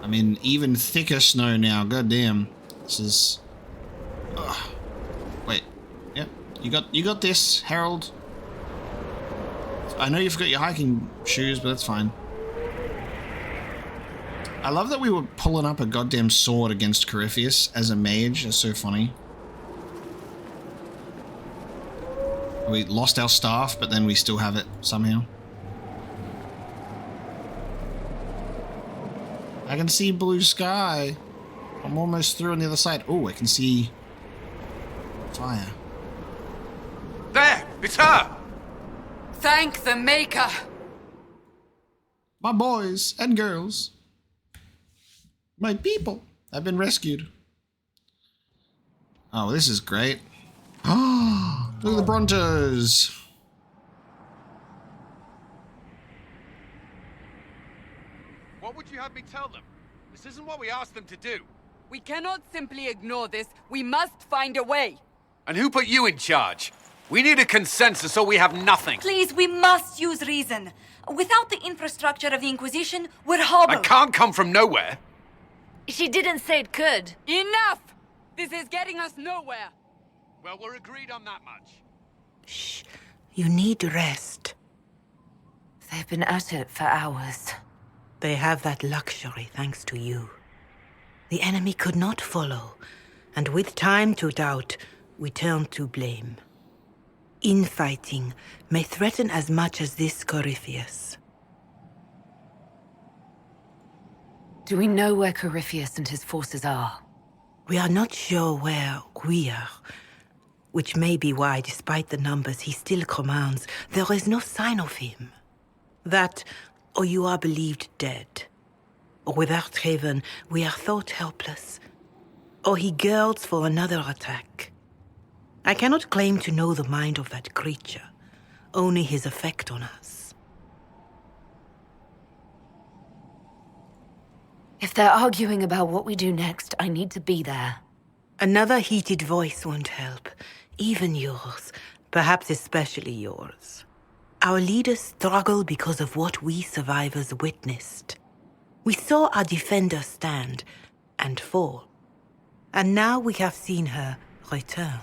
Speaker 1: I'm in even thicker snow now, goddamn. This is... Ugh. Wait, yep, you got this, Harold. I know you've got your hiking shoes, but that's fine. I love that we were pulling up a goddamn sword against Corypheus as a mage. That's so funny. We lost our staff, but then we still have it somehow. I can see blue sky. I'm almost through on the other side. Oh, I can see fire.
Speaker 3: There! It's her!
Speaker 5: Thank the Maker!
Speaker 1: My boys and girls. My people have been rescued. Oh, this is great. Oh, look at the Brontos.
Speaker 3: What would you have me tell them? This isn't what we asked them to do.
Speaker 5: We cannot simply ignore this. We must find a way.
Speaker 3: And who put you in charge? We need a consensus or we have nothing.
Speaker 2: Please, we must use reason. Without the infrastructure of the Inquisition, we're hobbled.
Speaker 3: I can't come from nowhere.
Speaker 8: She didn't say it could.
Speaker 5: Enough! This is getting us nowhere.
Speaker 3: Well, we're agreed on that much.
Speaker 6: Shh. You need rest. They've been at it for hours. They have that luxury thanks to you. The enemy could not follow, and with time to doubt, we turn to blame. Infighting may threaten as much as this Corypheus. Do we know where Corypheus and his forces are? We are not sure where we are, which may be why, despite the numbers he still commands, there is no sign of him. That, or you are believed dead. Or without Haven, we are thought helpless. Or he girds for another attack. I cannot claim to know the mind of that creature, only his effect on us. If they're arguing about what we do next, I need to be there. Another heated voice won't help. Even yours. Perhaps especially yours. Our leaders struggle because of what we survivors witnessed. We saw our defender stand and fall. And now we have seen her return.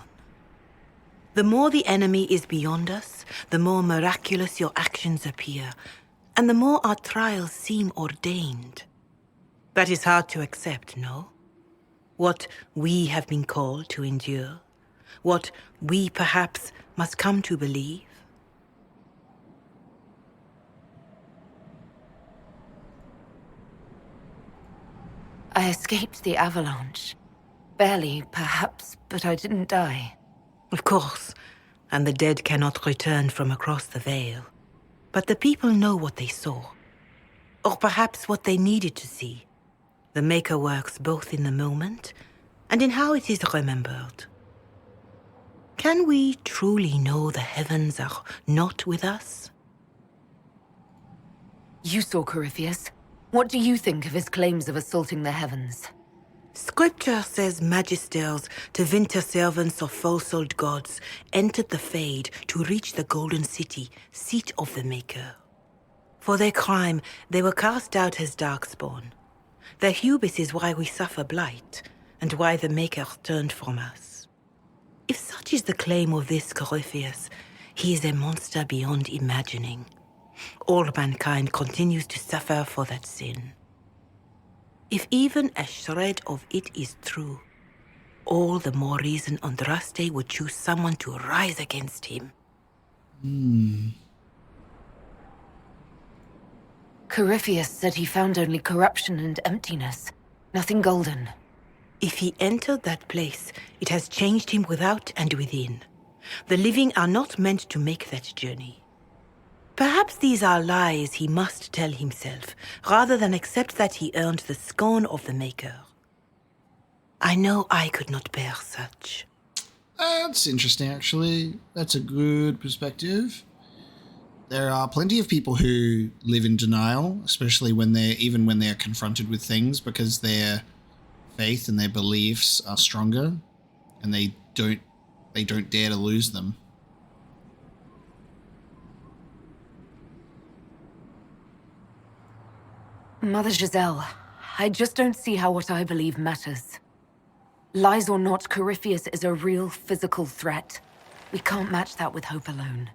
Speaker 6: The more the enemy is beyond us, the more miraculous your actions appear, and the more our trials seem ordained. That is hard to accept, no? What we have been called to endure, what we perhaps must come to believe. I escaped the avalanche. Barely, perhaps, but I didn't die. Of course, and the dead cannot return from across the veil. But the people know what they saw. Or perhaps what they needed to see. The Maker works both in the moment and in how it is remembered. Can we truly know the heavens are not with us?
Speaker 11: You saw Corypheus. What do you think of his claims of assaulting the heavens?
Speaker 6: Scripture says magisters to winter servants of false-souled gods entered the Fade to reach the Golden City, seat of the Maker. For their crime, they were cast out as darkspawn. Their hubris is why we suffer blight, and why the Maker turned from us. If such is the claim of this Corypheus, he is a monster beyond imagining. All mankind continues to suffer for that sin. If even a shred of it is true, all the more reason Andraste would choose someone to rise against him.
Speaker 11: Corypheus said he found only corruption and emptiness. Nothing golden.
Speaker 6: If he entered that place, it has changed him without and within. The living are not meant to make that journey. Perhaps these are lies he must tell himself, rather than accept that he earned the scorn of the Maker. I know I could not bear such.
Speaker 1: That's interesting, actually. That's a good perspective. There are plenty of people who live in denial, especially when they're confronted with things, because their faith and their beliefs are stronger, and they don't dare to lose them.
Speaker 11: Mother Giselle, I just don't see how what I believe matters. Lies or not, Corypheus is a real physical threat. We can't match that with hope alone.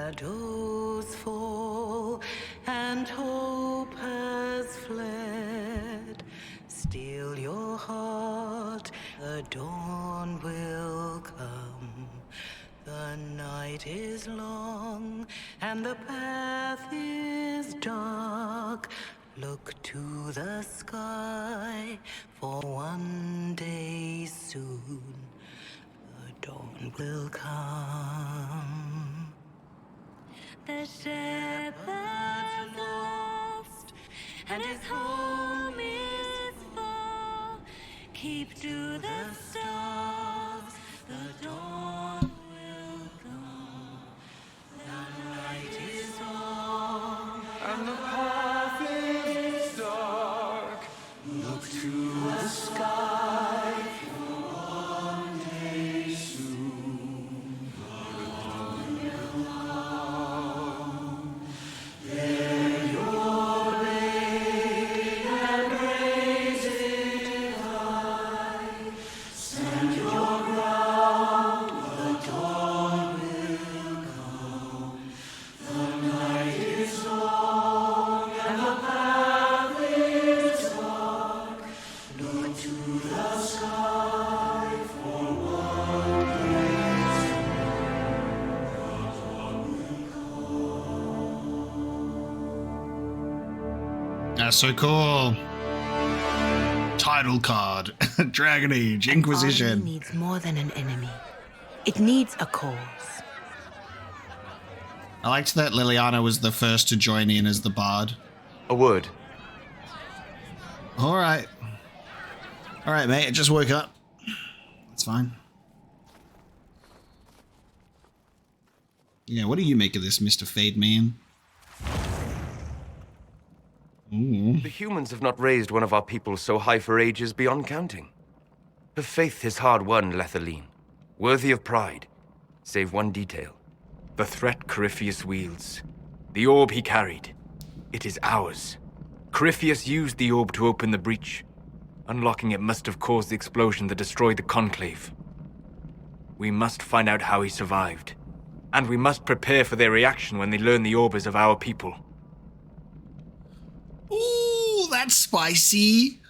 Speaker 6: Shadows fall and hope has fled. Still your heart, the dawn will come. The night is long and the path is dark. Look to the sky, for one day soon the dawn will come.
Speaker 2: The shepherd's lost, and his home is far. Keep to the stars, the dawn will come. The night is long,
Speaker 4: And the path is dark.
Speaker 2: look to the sky.
Speaker 4: One day soon, the dawn will come. There your blade and raise it high. Stand your ground, the dawn will come. The night is long and the path is dark. Look to the sky for one day
Speaker 1: That's so cool. Title card. Dragon Age,
Speaker 6: An
Speaker 1: Inquisition.
Speaker 6: army needs more than an enemy. It needs a cause.
Speaker 1: I liked that Liliana was the first to join in as the bard.
Speaker 9: A word.
Speaker 1: Alright. Alright, mate, I just woke up. That's fine. Yeah, what do you make of this, Mr. Fade Man? Ooh.
Speaker 12: The humans have not raised one of our people so high for ages beyond counting. Her faith is hard-won, Lethaline. Worthy of pride. Save one detail. The threat Corypheus wields. The orb he carried. It is ours. Corypheus used the orb to open the breach. Unlocking it must have caused the explosion that destroyed the Conclave. We must find out how he survived.
Speaker 4: And we must prepare for their reaction when they learn the orb is of our people.
Speaker 1: Ooh, that's spicy.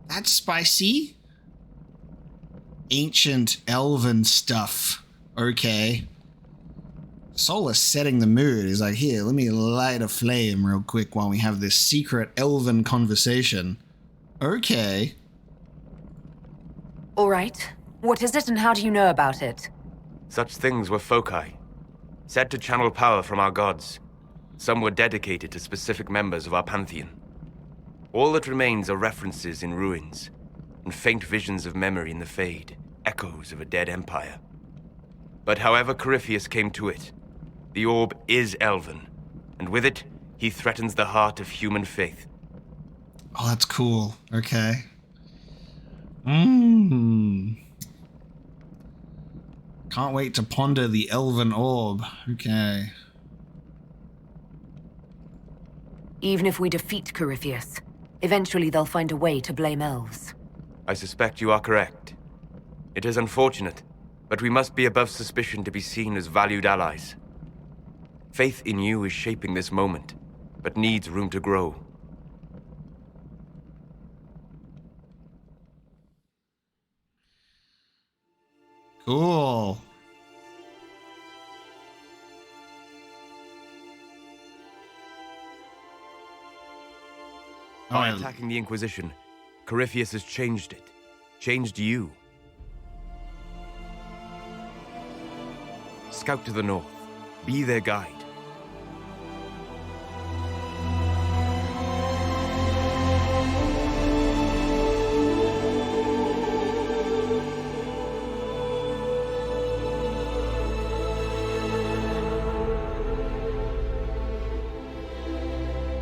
Speaker 1: That's spicy. Ancient elven stuff. Okay. Solus setting the mood. He's like, here, let me light a flame real quick while we have this secret elven conversation. Okay.
Speaker 11: All right. What is it and how do you know about it?
Speaker 12: Such things were foci, said to channel power from our gods. Some were dedicated to specific members of our pantheon. All that remains are references in ruins, and faint visions of memory in the Fade, echoes of a dead empire. But however Corypheus came to it, the orb is elven, and with it, he threatens the heart of human faith.
Speaker 1: Oh, that's cool. Okay. Can't wait to ponder the elven orb. Okay.
Speaker 11: Even if we defeat Corypheus, eventually they'll find a way to blame elves.
Speaker 12: I suspect you are correct. It is unfortunate, but we must be above suspicion to be seen as valued allies. Faith in you is shaping this moment, but needs room to grow.
Speaker 1: Cool.
Speaker 12: By attacking the Inquisition, Corypheus has changed it. Changed you. Scout to the north. Be their guide.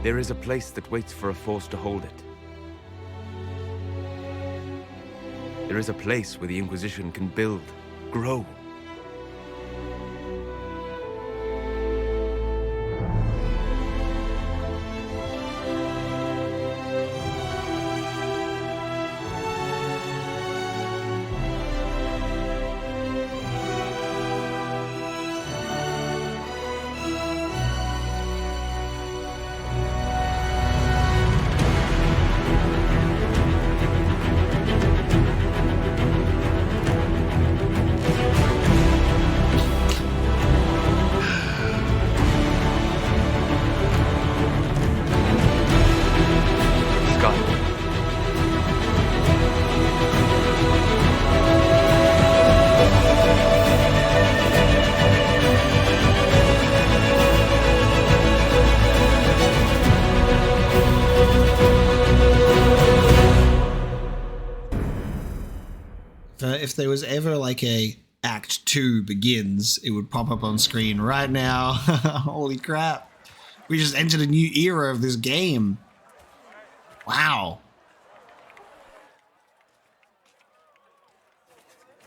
Speaker 12: There is a place that waits for a force to hold it. There is a place where the Inquisition can build, grow.
Speaker 1: If there was ever like a Act 2 begins, it would pop up on screen right now. Holy crap. We just entered a new era of this game. Wow.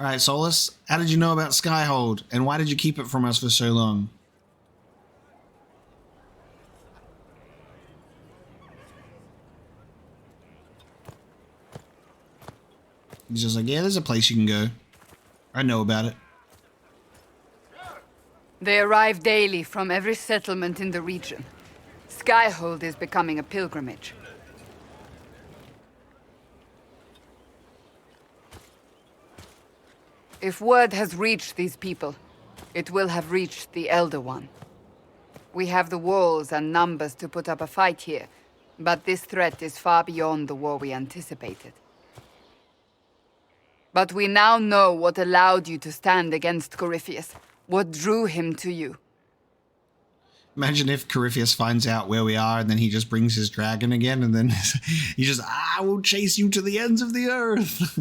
Speaker 1: Alright, Solus, how did you know about Skyhold, and why did you keep it from us for so long? He's just like, yeah, there's a place you can go. I know about it.
Speaker 5: They arrive daily from every settlement in the region. Skyhold is becoming a pilgrimage. If word has reached these people, it will have reached the Elder One. We have the walls and numbers to put up a fight here, but this threat is far beyond the war we anticipated. But we now know what allowed you to stand against Corypheus, what drew him to you.
Speaker 1: Imagine if Corypheus finds out where we are and then he just brings his dragon again and then he just, I will chase you to the ends of the earth.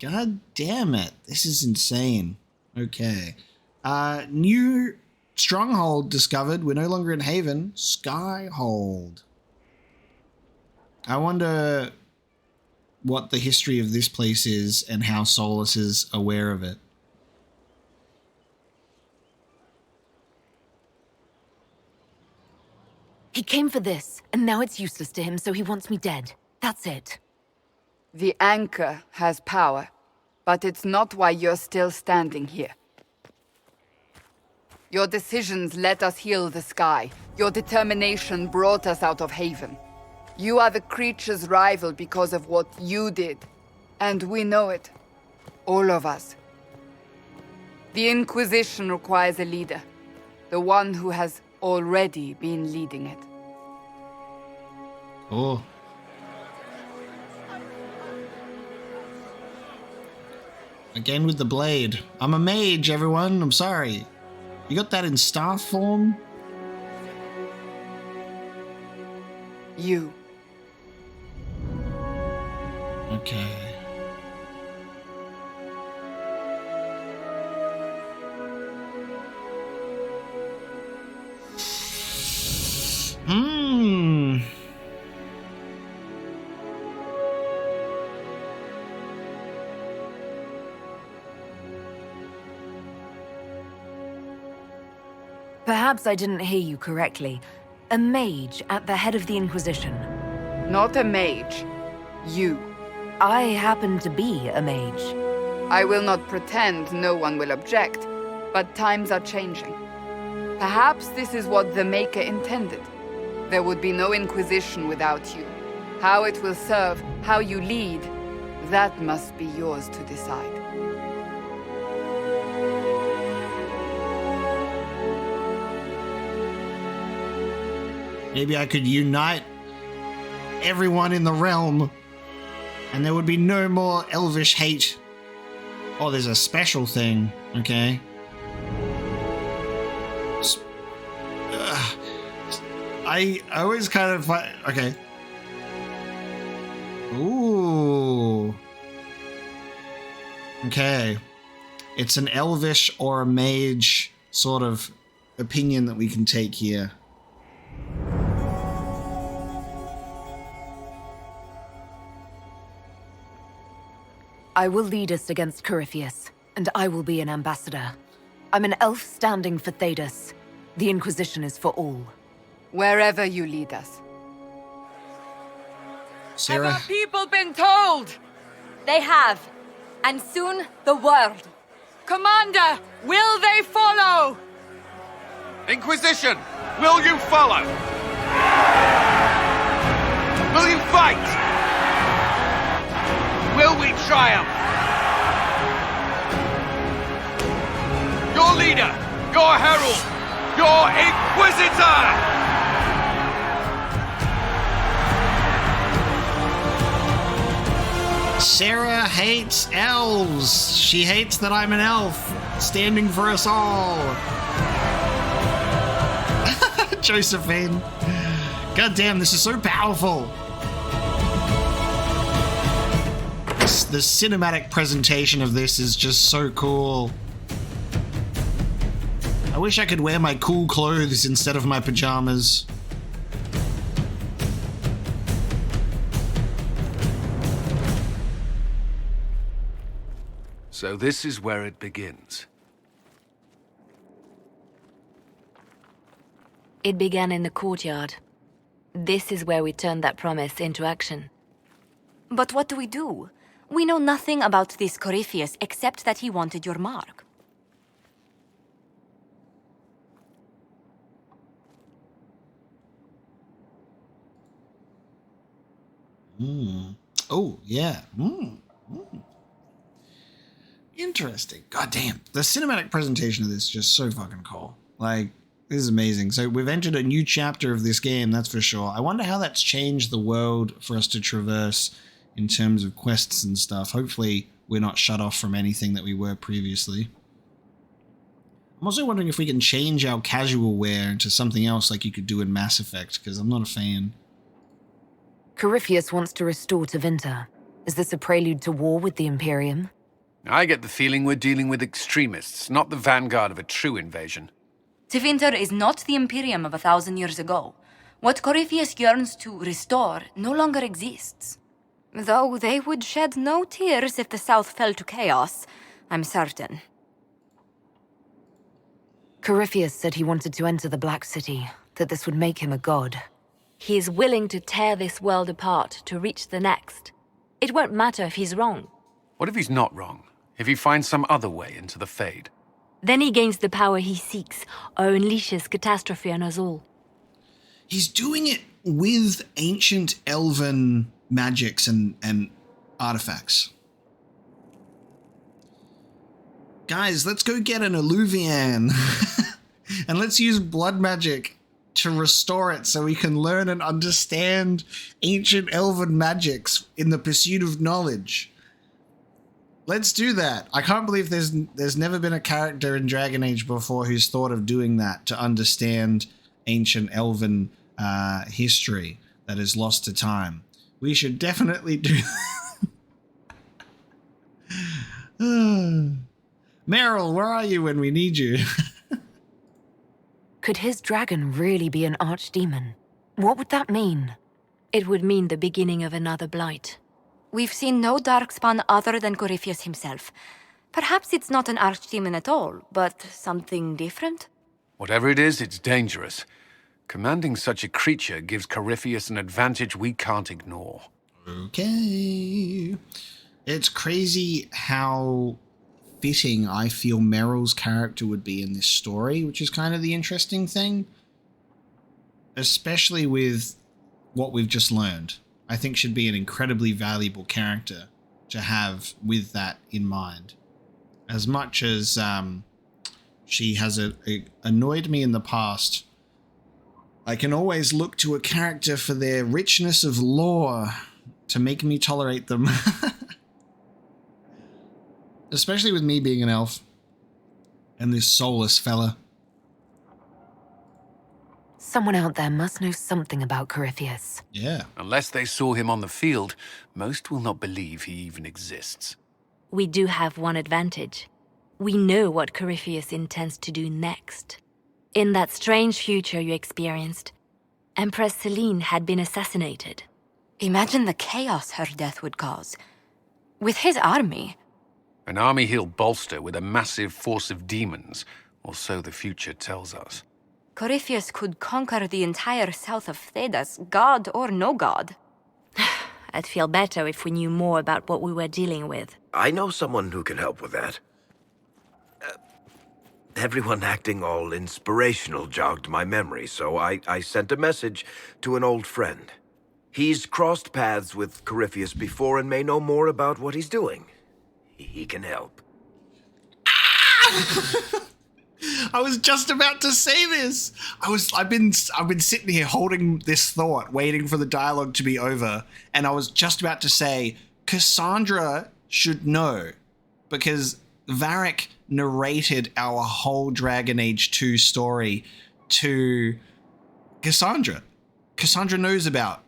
Speaker 1: God damn it. This is insane. Okay. New stronghold discovered. We're no longer in Haven. Skyhold. I wonder what the history of this place is and how Solus is aware of it.
Speaker 11: He came for this, and now it's useless to him, so he wants me dead. That's it.
Speaker 5: The Anchor has power, but it's not why you're still standing here. Your decisions let us heal the sky. Your determination brought us out of Haven. You are the creature's rival because of what you did. And we know it. All of us. The Inquisition requires a leader. The one who has already been leading it.
Speaker 1: Oh. Again with the blade. I'm a mage, everyone. I'm sorry. You got that in staff form?
Speaker 5: You.
Speaker 1: Okay.
Speaker 11: Perhaps I didn't hear you correctly. A mage at the head of the Inquisition.
Speaker 5: Not a mage. You.
Speaker 11: I happen to be a mage.
Speaker 5: I will not pretend no one will object, but times are changing. Perhaps this is what the Maker intended. There would be no Inquisition without you. How it will serve, how you lead, that must be yours to decide.
Speaker 1: Maybe I could unite everyone in the realm, and there would be no more elvish hate. Oh, there's a special thing, okay? I always kind of like, okay. Ooh. Okay. It's an elvish or a mage sort of opinion that we can take here.
Speaker 11: I will lead us against Corypheus, and I will be an ambassador. I'm an elf standing for Thedas. The Inquisition is for all.
Speaker 5: Wherever you lead us.
Speaker 1: Sarah?
Speaker 5: Have our people been told?
Speaker 2: They have. And soon, the world.
Speaker 5: Commander, will they follow?
Speaker 3: Inquisition, will you follow? Will you fight? Will we triumph? Your leader, your herald, your Inquisitor!
Speaker 1: Sarah hates elves. She hates that I'm an elf, standing for us all. Josephine. God damn, this is so powerful. The cinematic presentation of this is just so cool. I wish I could wear my cool clothes instead of my pajamas.
Speaker 3: So this is where it begins.
Speaker 13: It began in the courtyard. This is where we turned that promise into action.
Speaker 2: But what do we do? We know nothing about this Corypheus except that he wanted your mark.
Speaker 1: Oh, yeah. Interesting. God damn. The cinematic presentation of this is just so fucking cool. Like, this is amazing. So we've entered a new chapter of this game, that's for sure. I wonder how that's changed the world for us to traverse in terms of quests and stuff. Hopefully we're not shut off from anything that we were previously. I'm also wondering if we can change our casual wear into something else like you could do in Mass Effect, because I'm not a fan.
Speaker 11: Corypheus wants to restore Tevinter. Is this a prelude to war with the Imperium?
Speaker 3: I get the feeling we're dealing with extremists, not the vanguard of a true invasion.
Speaker 2: Tevinter is not the Imperium of 1,000 years ago. What Corypheus yearns to restore no longer exists. Though they would shed no tears if the South fell to chaos, I'm certain.
Speaker 11: Corypheus said he wanted to enter the Black City, that this would make him a god.
Speaker 13: He is willing to tear this world apart to reach the next. It won't matter if he's wrong.
Speaker 3: What if he's not wrong? If he finds some other way into the Fade?
Speaker 13: Then he gains the power he seeks, or unleashes catastrophe on us all.
Speaker 1: He's doing it with ancient elven magics and artifacts. Guys, let's go get an Alluvian and let's use blood magic to restore it so we can learn and understand ancient elven magics in the pursuit of knowledge. Let's do that. I can't believe there's never been a character in Dragon Age before who's thought of doing that to understand ancient elven history that is lost to time. We should definitely do that. Meryl, where are you when we need you?
Speaker 11: Could his dragon really be an archdemon? What would that mean?
Speaker 13: It would mean the beginning of another blight.
Speaker 2: We've seen no darkspawn other than Corypheus himself. Perhaps it's not an archdemon at all, but something different?
Speaker 3: Whatever it is, it's dangerous. Commanding such a creature gives Corypheus an advantage we can't ignore.
Speaker 1: Okay. It's crazy how fitting I feel Meryl's character would be in this story, which is kind of the interesting thing. Especially with what we've just learned. I think she'd be an incredibly valuable character to have with that in mind. As much as she has annoyed me in the past, I can always look to a character for their richness of lore to make me tolerate them. Especially with me being an elf and this soulless fella.
Speaker 11: Someone out there must know something about Corypheus.
Speaker 1: Yeah.
Speaker 3: Unless they saw him on the field, most will not believe he even exists.
Speaker 13: We do have one advantage. We know what Corypheus intends to do next. In that strange future you experienced, Empress Celine had been assassinated.
Speaker 2: Imagine the chaos her death would cause. With his army.
Speaker 3: An army he'll bolster with a massive force of demons, or so the future tells us.
Speaker 2: Corypheus could conquer the entire south of Thedas, god or no god.
Speaker 13: I'd feel better if we knew more about what we were dealing with.
Speaker 14: I know someone who can help with that. Everyone acting all inspirational jogged my memory, so I sent a message to an old friend. He's crossed paths with Corypheus before and may know more about what he's doing. He can help.
Speaker 1: I was just about to say this. I've been sitting here holding this thought, waiting for the dialogue to be over, and I was just about to say Cassandra should know, because Varric narrated our whole Dragon Age 2 story to Cassandra. Cassandra knows about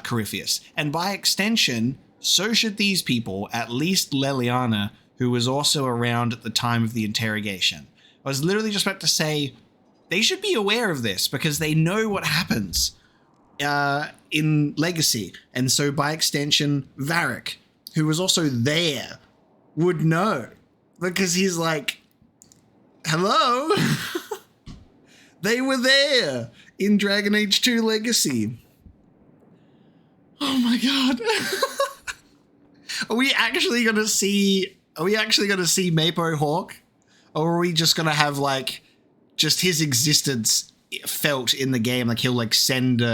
Speaker 1: Corypheus, and by extension, so should these people, at least Leliana, who was also around at the time of the interrogation. I was literally just about to say, they should be aware of this because they know what happens in Legacy. And so by extension, Varric, who was also there, would know. Because he's like, hello? They were there in Dragon Age 2 Legacy. Oh my god. Are we actually going to see Mapo Hawk? Or are we just going to have, like, just his existence felt in the game? Like, he'll, like, send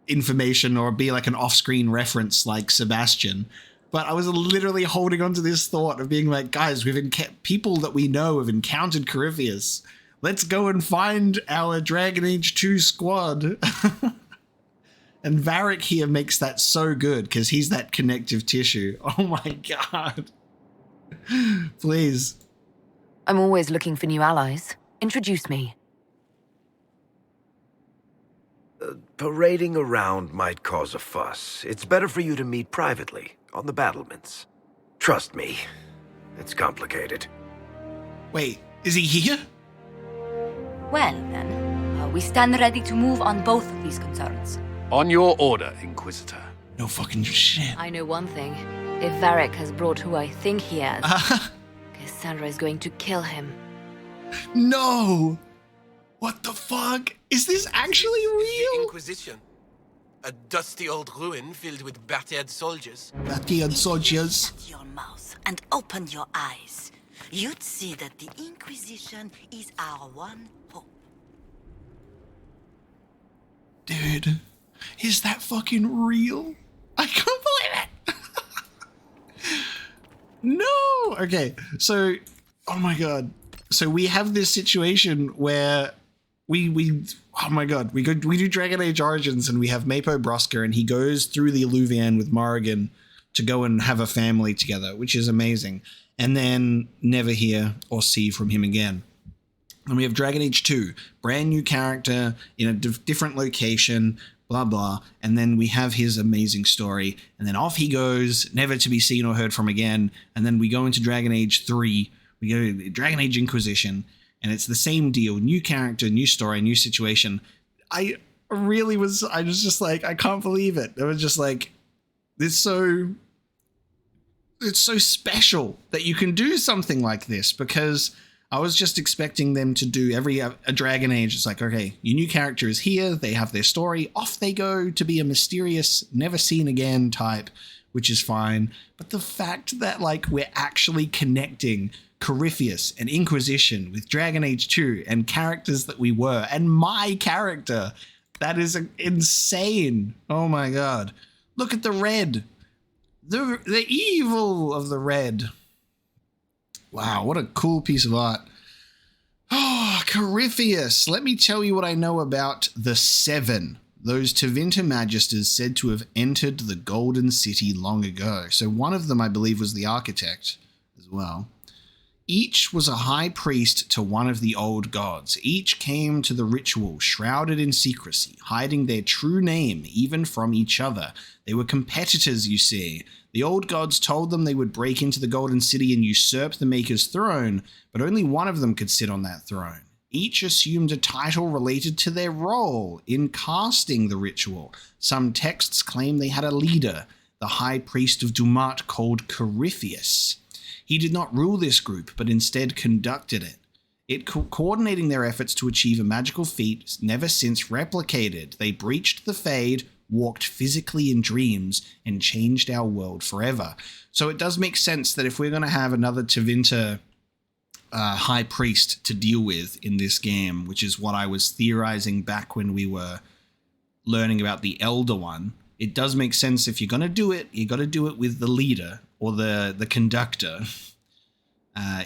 Speaker 1: information or be, like, an off-screen reference like Sebastian. But I was literally holding on to this thought of being like, guys, people that we know have encountered Corypheus. Let's go and find our Dragon Age 2 squad. And Varric here makes that so good because he's that connective tissue. Oh my god. Please.
Speaker 11: I'm always looking for new allies. Introduce me.
Speaker 14: Parading around might cause a fuss. It's better for you to meet privately, on the battlements. Trust me, it's complicated.
Speaker 1: Wait, is he here?
Speaker 2: Well, then, we stand ready to move on both of these concerns.
Speaker 3: On your order, Inquisitor.
Speaker 1: No fucking shit.
Speaker 13: I know one thing. If Varric has brought who I think he has, Cassandra is going to kill him.
Speaker 1: No! What the fuck? Is this actually real?
Speaker 15: The Inquisition. A dusty old ruin filled with battered soldiers.
Speaker 1: Battered soldiers.
Speaker 16: Shut your mouth and open your eyes. you'd see that the Inquisition is our one hope.
Speaker 1: Dude, is that fucking real? I can't believe it. No. Okay, so, oh my god. So we have this situation where we oh my god, we do Dragon Age Origins and we have Mapo Broska and he goes through the Alluvian with Morrigan to go and have a family together, which is amazing. And then never hear or see from him again. And we have Dragon Age 2, brand new character in a different location, blah, blah. And then we have his amazing story. And then off he goes, never to be seen or heard from again. And then we go into Dragon Age 3, we go to Dragon Age Inquisition, and it's the same deal. New character, new story, new situation. I was just like, I can't believe it. It was just like, it's so special that you can do something like this, because I was just expecting them to do a Dragon Age. It's like, okay, your new character is here. They have their story. Off they go to be a mysterious, never seen again type, which is fine. But the fact that like we're actually connecting Corypheus and Inquisition with Dragon Age 2 and characters that we were, and my character, that is insane. Oh my god. Look at the red. The evil of the red. Wow, what a cool piece of art. Oh, Corypheus. Let me tell you what I know about the Seven. Those Tevinter Magisters said to have entered the Golden City long ago. So one of them, I believe, was the architect as well. Each was a high priest to one of the old gods. Each came to the ritual shrouded in secrecy, hiding their true name even from each other. They were competitors, you see. The old gods told them they would break into the Golden City and usurp the Maker's throne, but only one of them could sit on that throne. Each assumed a title related to their role in casting the ritual. Some texts claim they had a leader, the high priest of Dumat called Corypheus. He did not rule this group, but instead conducted it. Coordinating their efforts to achieve a magical feat never since replicated. They breached the Fade, walked physically in dreams, and changed our world forever. So it does make sense that if we're going to have another Tevinter high priest to deal with in this game, which is what I was theorizing back when we were learning about the Elder One, it does make sense if you're going to do it, you got to do it with the leader or the conductor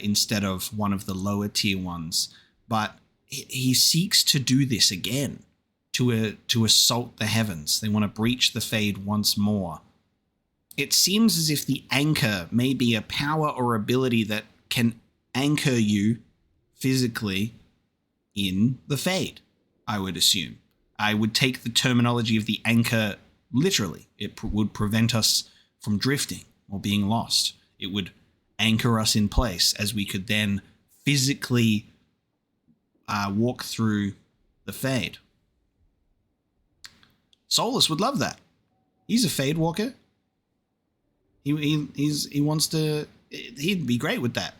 Speaker 1: instead of one of the lower tier ones. But he seeks to do this again, to assault the heavens. They want to breach the Fade once more. It seems as if the anchor may be a power or ability that can anchor you physically in the Fade, I would assume. I would take the terminology of the anchor literally. It would prevent us from drifting or being lost. It would anchor us in place as we could then physically walk through the Fade. Solus would love that. He's a Fade walker. He wants to. He'd be great with that.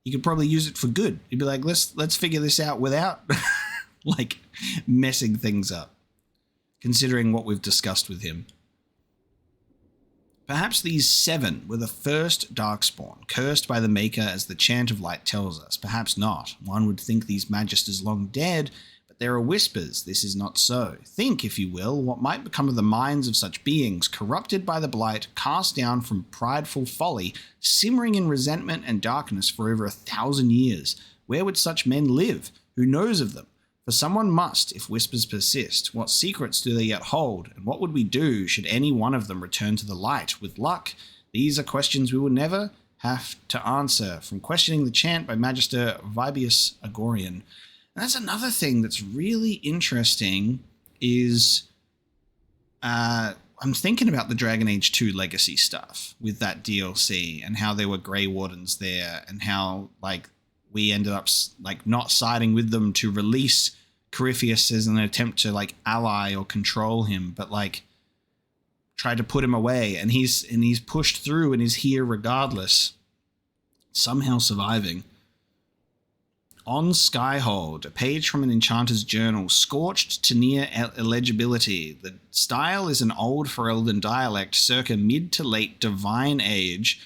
Speaker 1: He could probably use it for good. He'd be like, let's figure this out without like messing things up, considering what we've discussed with him. Perhaps these 7 were the first Darkspawn, cursed by the Maker as the Chant of Light tells us. Perhaps not. One would think these Magisters long dead, but there are whispers this is not so. Think, if you will, what might become of the minds of such beings, corrupted by the Blight, cast down from prideful folly, simmering in resentment and darkness for over 1,000 years. Where would such men live? Who knows of them? For someone must, if whispers persist. What secrets do they yet hold? And what would we do should any one of them return to the light? With luck, these are questions we will never have to answer. From Questioning the Chant by Magister Vibius Agorian. And that's another thing that's really interesting is I'm thinking about the Dragon Age 2 Legacy stuff with that DLC and how there were Grey Wardens there and how like we ended up like not siding with them to release Corypheus as an attempt to like ally or control him, but like tried to put him away, and he's pushed through and is here regardless, somehow surviving. On Skyhold, a page from an enchanter's journal, scorched to near illegibility. The style is an old Ferelden dialect circa mid to late Divine Age,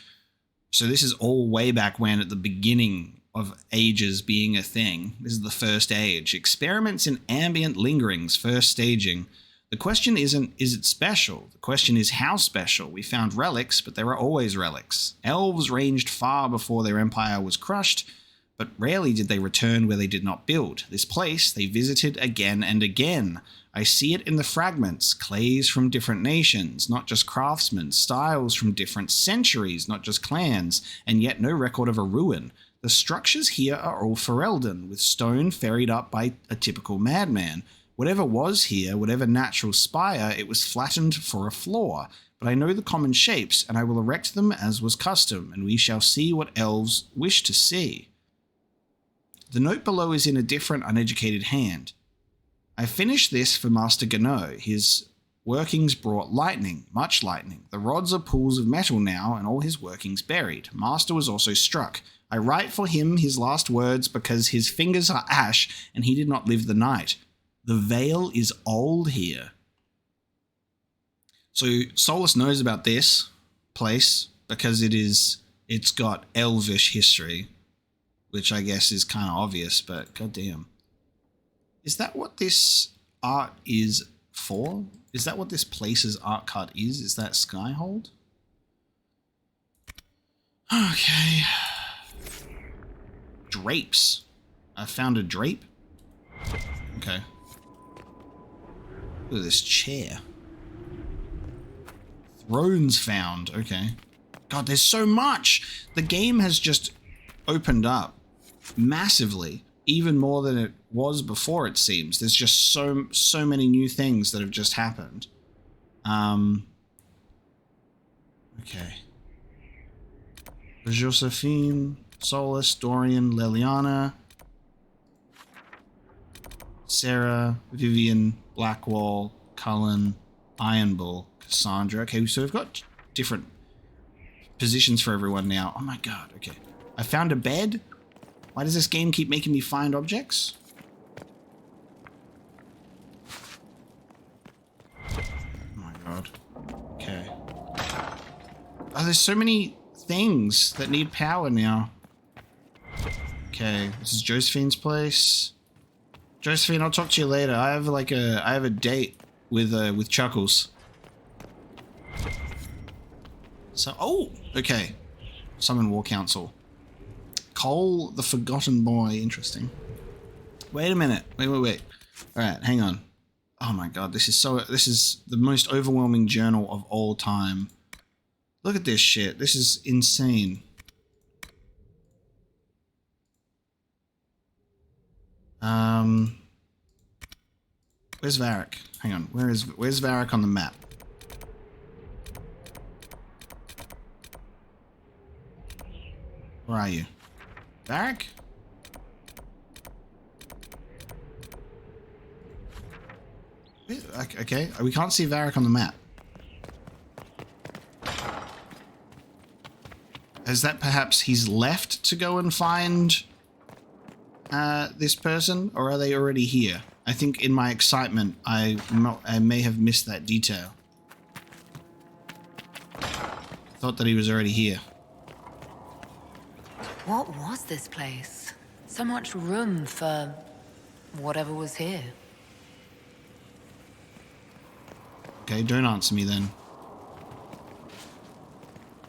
Speaker 1: So this is all way back when, at the beginning of ages being a thing. This is the first age. Experiments in ambient lingerings, first staging. The question isn't, is it special? The question is, how special? We found relics, but there are always relics. Elves ranged far before their empire was crushed, but rarely did they return where they did not build. This place they visited again and again. I see it in the fragments, clays from different nations, not just craftsmen, styles from different centuries, not just clans, and yet no record of a ruin. The structures here are all Ferelden, with stone ferried up by a typical madman. Whatever was here, whatever natural spire, it was flattened for a floor. But I know the common shapes, and I will erect them as was custom, and we shall see what elves wish to see. The note below is in a different, uneducated hand. I finished this for Master Gano. His workings brought lightning, much lightning. The rods are pools of metal now, and all his workings buried. Master was also struck. I write for him his last words because his fingers are ash, and he did not live the night. The veil is old here. So Solus knows about this place because it's got elvish history, which I guess is kind of obvious, but goddamn. Is that what this art is for? Is that what this place's art cut is? Is that Skyhold? Okay. Drapes. I found a drape. Okay. Look at this chair. Thrones found. Okay. God, there's so much. The game has just opened up massively. Even more than it was before, it seems. There's just so many new things that have just happened. Okay. Josephine, Solus, Dorian, Leliana, Sarah, Vivian, Blackwall, Cullen, Ironbull, Cassandra. Okay, so we've got different positions for everyone now. Oh my god, okay. I found a bed. Why does this game keep making me find objects? Oh my god. Okay. Oh, there's so many things that need power now. Okay, this is Josephine's place. Josephine, I'll talk to you later. I have a date with Chuckles. So, oh, okay. Summon War Council. Cole, the Forgotten Boy. Interesting. Wait a minute. Wait. All right, hang on. Oh my god, this is the most overwhelming journal of all time. Look at this shit. This is insane. Where's Varric? Hang on. Where's Varric on the map? Where are you? Varric? Okay, we can't see Varric on the map. Is that perhaps he's left to go and find this person, or are they already here? I think in my excitement, I may have missed that detail. Thought that he was already here.
Speaker 11: What was this place? So much room for whatever was here.
Speaker 1: Okay, don't answer me then.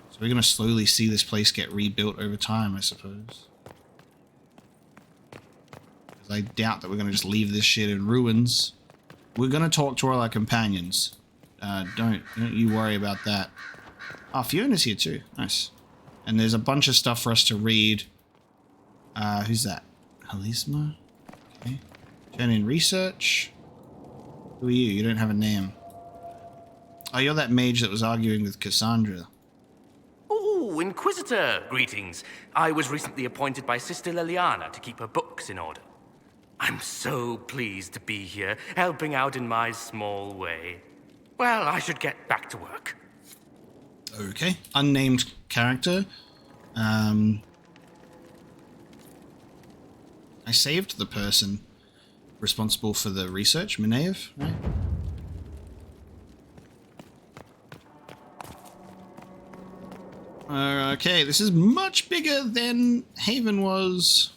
Speaker 1: So we're going to slowly see this place get rebuilt over time, I suppose. Because I doubt that we're going to just leave this shit in ruins. We're going to talk to all our companions. Don't you worry about that. Oh, Fiona's here too. Nice. And there's a bunch of stuff for us to read. Who's that? Halisma? Okay. Turn in research. Who are you? You don't have a name. Oh, you're that mage that was arguing with Cassandra.
Speaker 17: Oh, Inquisitor! Greetings. I was recently appointed by Sister Leliana to keep her books in order. I'm so pleased to be here, helping out in my small way. Well, I should get back to work.
Speaker 1: Okay. Unnamed character. I saved the person responsible for the research, Minev, right? Okay, this is much bigger than Haven was.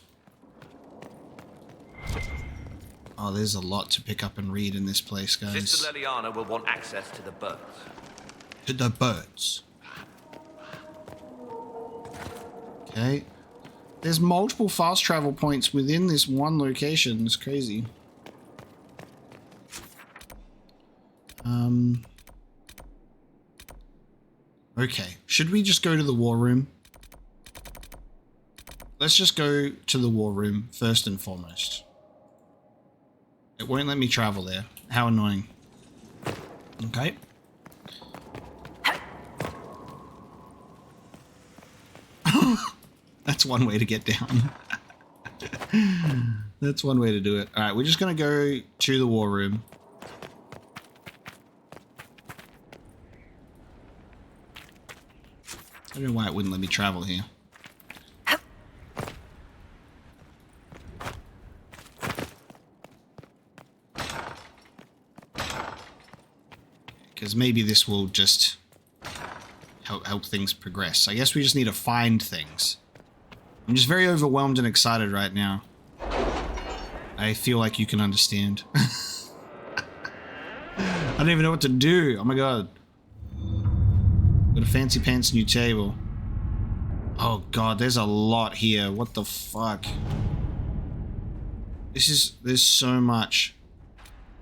Speaker 1: Oh, there's a lot to pick up and read in this place, guys.
Speaker 18: Sister Leliana will want access to the birds.
Speaker 1: To the birds. Okay. There's multiple fast travel points within this one location. It's crazy. Okay. Should we just go to the war room? Let's just go to the war room first and foremost. It won't let me travel there. How annoying. Okay. That's one way to get down. That's one way to do it. Alright, we're just going to go to the war room. I don't know why it wouldn't let me travel here. Because maybe this will just help things progress. I guess we just need to find things. I'm just very overwhelmed and excited right now. I feel like you can understand. I don't even know what to do. Oh my god. Got a fancy pants new table. Oh god, there's a lot here. What the fuck? There's so much.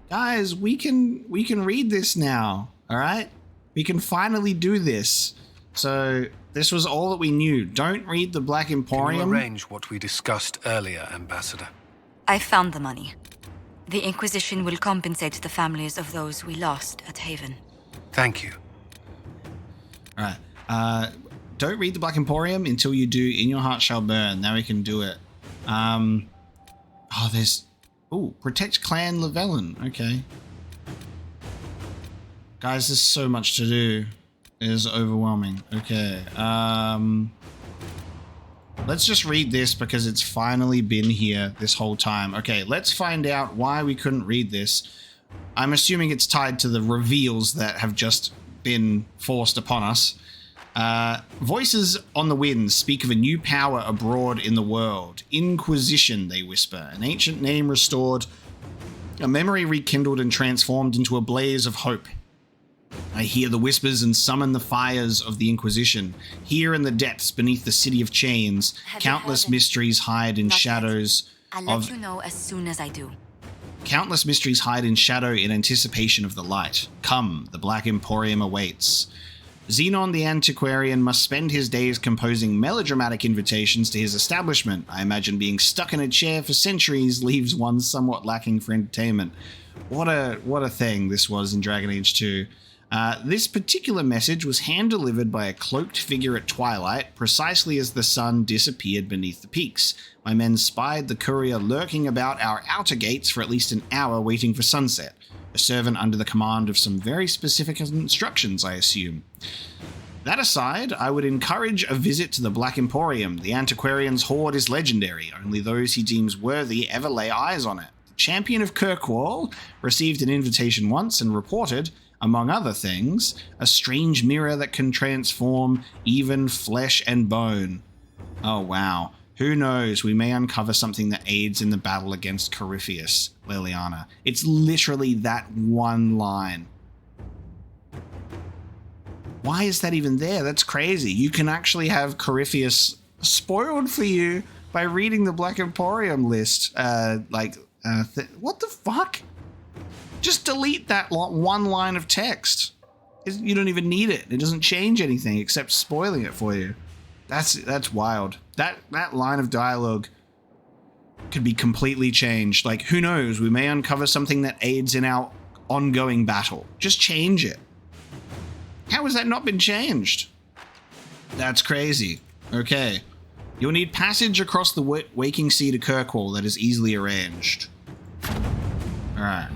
Speaker 1: Guys, we can read this now, all right? We can finally do this. So this was all that we knew. Don't read the Black Emporium.
Speaker 3: Can you arrange what we discussed earlier, Ambassador?
Speaker 2: I found the money. The Inquisition will compensate the families of those we lost at Haven.
Speaker 3: Thank you.
Speaker 1: All right. Don't read the Black Emporium until you do In Your Heart Shall Burn. Now we can do it. Protect Clan Llewellyn. Okay. Guys, there's so much to do. It is overwhelming. Okay. Let's just read this because it's finally been here this whole time. Okay, let's find out why we couldn't read this. I'm assuming it's tied to the reveals that have just been forced upon us. Voices on the wind speak of a new power abroad in the world. Inquisition, they whisper. An ancient name restored. A memory rekindled and transformed into a blaze of hope. I hear the whispers and summon the fires of the Inquisition. Here in the depths beneath the city of chains, countless mysteries hide in shadows.
Speaker 2: I'll let you know as soon as I do.
Speaker 1: Countless mysteries hide in shadow in anticipation of the light. Come, the Black Emporium awaits. Xenon the Antiquarian must spend his days composing melodramatic invitations to his establishment. I imagine being stuck in a chair for centuries leaves one somewhat lacking for entertainment. What a thing this was in Dragon Age 2. This particular message was hand-delivered by a cloaked figure at twilight, precisely as the sun disappeared beneath the peaks. My men spied the courier lurking about our outer gates for at least an hour waiting for sunset. A servant under the command of some very specific instructions, I assume. That aside, I would encourage a visit to the Black Emporium. The Antiquarian's hoard is legendary. Only those he deems worthy ever lay eyes on it. The Champion of Kirkwall received an invitation once and reported, among other things, a strange mirror that can transform even flesh and bone. Oh wow. Who knows, we may uncover something that aids in the battle against Corypheus, Leliana. It's literally that one line. Why is that even there? That's crazy. You can actually have Corypheus spoiled for you by reading the Black Emporium list. What the fuck? Just delete that one line of text. You don't even need it. It doesn't change anything except spoiling it for you. That's wild. That line of dialogue could be completely changed. Like, who knows? We may uncover something that aids in our ongoing battle. Just change it. How has that not been changed? That's crazy. Okay. You'll need passage across the Waking Sea to Kirkwall that is easily arranged. Alright.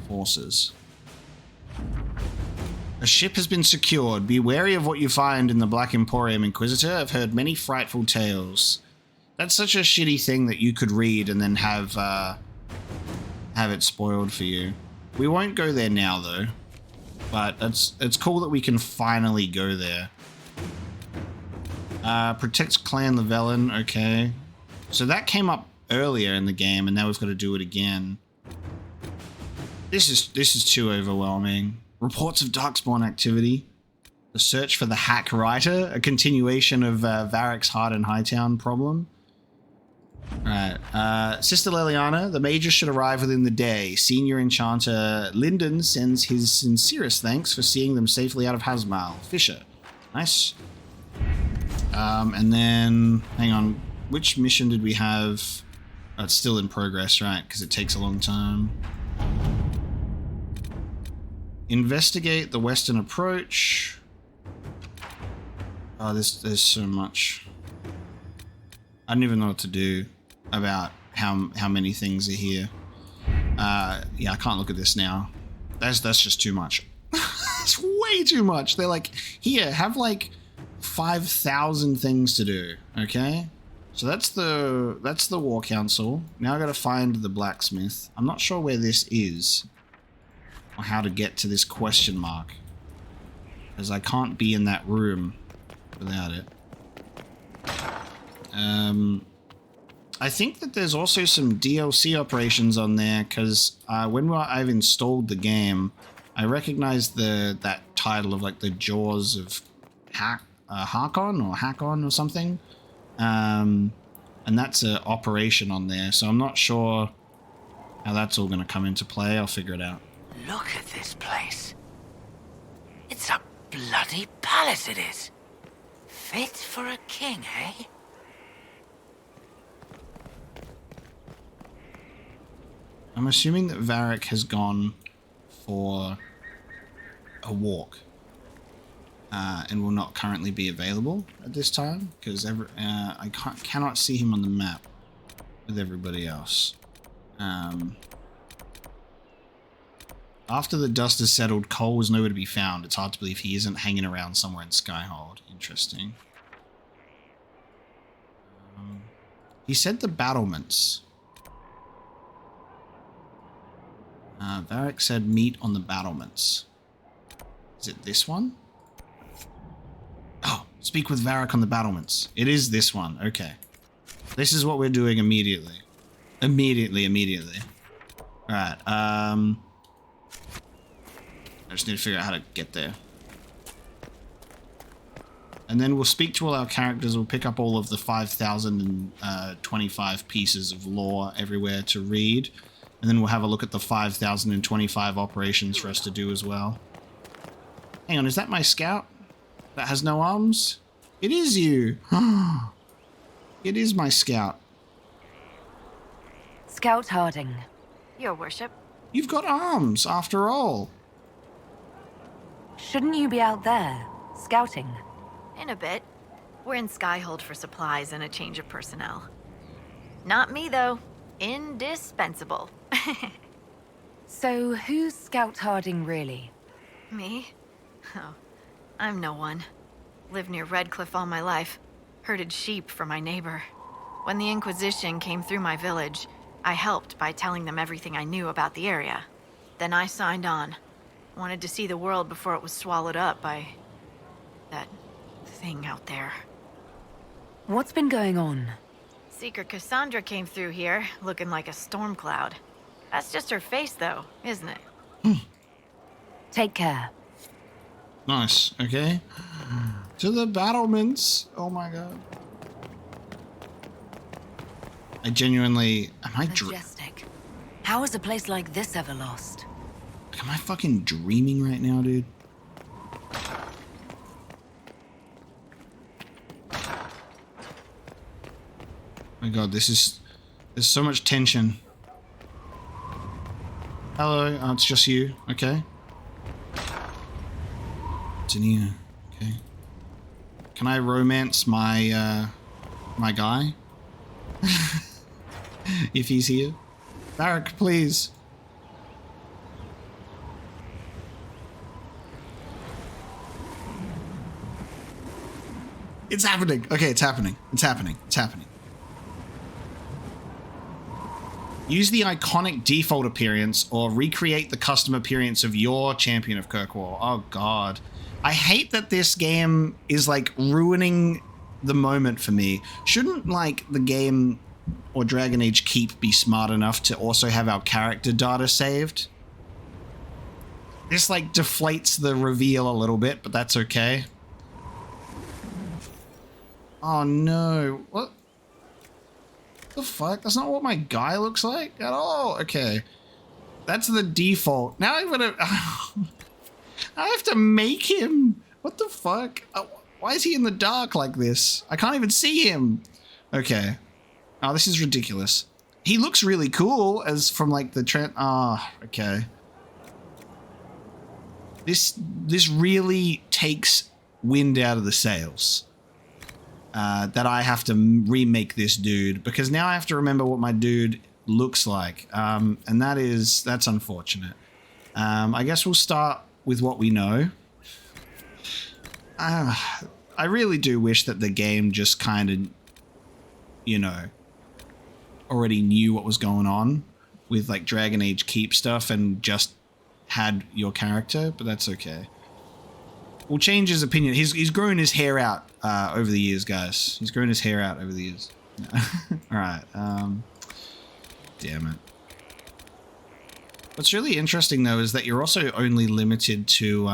Speaker 1: Forces. A ship has been secured. Be wary of what you find in the Black Emporium, Inquisitor. I've heard many frightful tales. That's such a shitty thing that you could read and then have it spoiled for you. We won't go there now, though. But it's cool that we can finally go there. Protects Clan Llewellyn. Okay. So that came up earlier in the game, and now we've got to do it again. This is too overwhelming. Reports of Darkspawn activity. The search for the Hack Writer. A continuation of Varric's Heart and Hightown problem. Alright. Sister Leliana, the Major should arrive within the day. Senior Enchanter Lyndon sends his sincerest thanks for seeing them safely out of Hazmal. Fisher. Nice. And then, hang on. Which mission did we have? Oh, it's still in progress, right? Because it takes a long time. Investigate the western approach. Oh, there's so much. I don't even know what to do about how many things are here. Yeah, I can't look at this now. That's just too much. It's way too much. They're like, here, have like 5,000 things to do. Okay, so that's the War Council. Now I got to find the blacksmith. I'm not sure where this is or how to get to this question mark, because I can't be in that room without it. I think that there's also some DLC operations on there, because when I've installed the game, I recognized that title of like the Jaws of Hakon or something, and that's an operation on there. So I'm not sure how that's all going to come into play. I'll figure it out.
Speaker 19: Look at this place. It's a bloody palace, it is. Fit for a king, eh?
Speaker 1: I'm assuming that Varric has gone for a walk and will not currently be available at this time, because I cannot see him on the map with everybody else. After the dust has settled, Cole was nowhere to be found. It's hard to believe he isn't hanging around somewhere in Skyhold. Interesting. He said the battlements. Varric said meet on the battlements. Is it this one? Oh, speak with Varric on the battlements. It is this one. Okay. This is what we're doing immediately. Immediately. Alright, I just need to figure out how to get there. And then we'll speak to all our characters. We'll pick up all of the 5,025 pieces of lore everywhere to read. And then we'll have a look at the 5,025 operations for us to do as well. Hang on, is that my scout? That has no arms? It is you! It is my scout.
Speaker 11: Scout Harding.
Speaker 20: Your worship.
Speaker 1: You've got arms, after all.
Speaker 11: Shouldn't you be out there, scouting?
Speaker 20: In a bit. We're in Skyhold for supplies and a change of personnel. Not me, though. Indispensable.
Speaker 11: So, who's Scout Harding, really?
Speaker 20: Me? Oh, I'm no one. Lived near Redcliffe all my life. Herded sheep for my neighbor. When the Inquisition came through my village, I helped by telling them everything I knew about the area. Then I signed on. Wanted to see the world before it was swallowed up by that thing out there.
Speaker 11: What's been going on?
Speaker 20: Seeker Cassandra came through here, looking like a storm cloud. That's just her face, though, isn't it?
Speaker 11: Take care.
Speaker 1: Nice, okay. To the battlements. Oh my god. I genuinely...
Speaker 11: Majestic. How is a place like this ever lost?
Speaker 1: Am I fucking dreaming right now, dude? Oh my god, there's so much tension. Hello, it's just you, okay. It's in here, okay. Can I romance my, my guy? If he's here? Varric, please. It's happening. Okay, it's happening. It's happening. It's happening. Use the iconic default appearance or recreate the custom appearance of your champion of Kirkwall. Oh god. I hate that this game is like ruining the moment for me. Shouldn't, like, the game or Dragon Age Keep be smart enough to also have our character data saved? This, like, deflates the reveal a little bit, but that's okay. Oh, no. What the fuck? That's not what my guy looks like at all. Okay. That's the default. Now I'm gonna... I have to make him. What the fuck? Why is he in the dark like this? I can't even see him. Okay. Oh, this is ridiculous. He looks really cool as from like the trend. Ah, okay. This really takes wind out of the sails. That I have to remake this dude because now I have to remember what my dude looks like. And that's unfortunate. I guess we'll start with what we know. I really do wish that the game just kind of, you know, already knew what was going on with like Dragon Age Keep stuff and just had your character, but that's okay. We'll change his opinion. He's grown his hair out over the years, guys. He's grown his hair out over the years. All right. Damn it. What's really interesting though is that you're also only limited to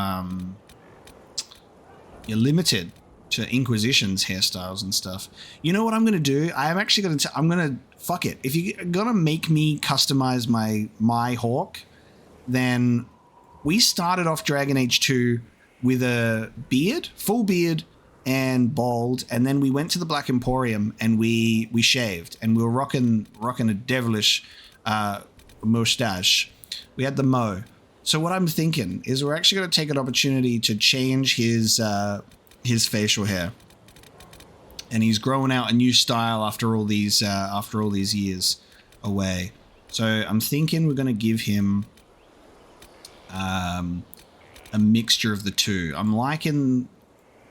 Speaker 1: you're limited to Inquisition's hairstyles and stuff. You know what I'm gonna do? I am actually gonna fuck it. If you're gonna make me customize my Hawk, then we started off Dragon Age 2 with a beard, full beard and bald, and then we went to the Black Emporium and we shaved and we were rocking a devilish mustache. We had the mo. So what I'm thinking is we're actually going to take an opportunity to change his facial hair, and he's growing out a new style after all these years away. So I'm thinking we're going to give him a mixture of the two. I'm liking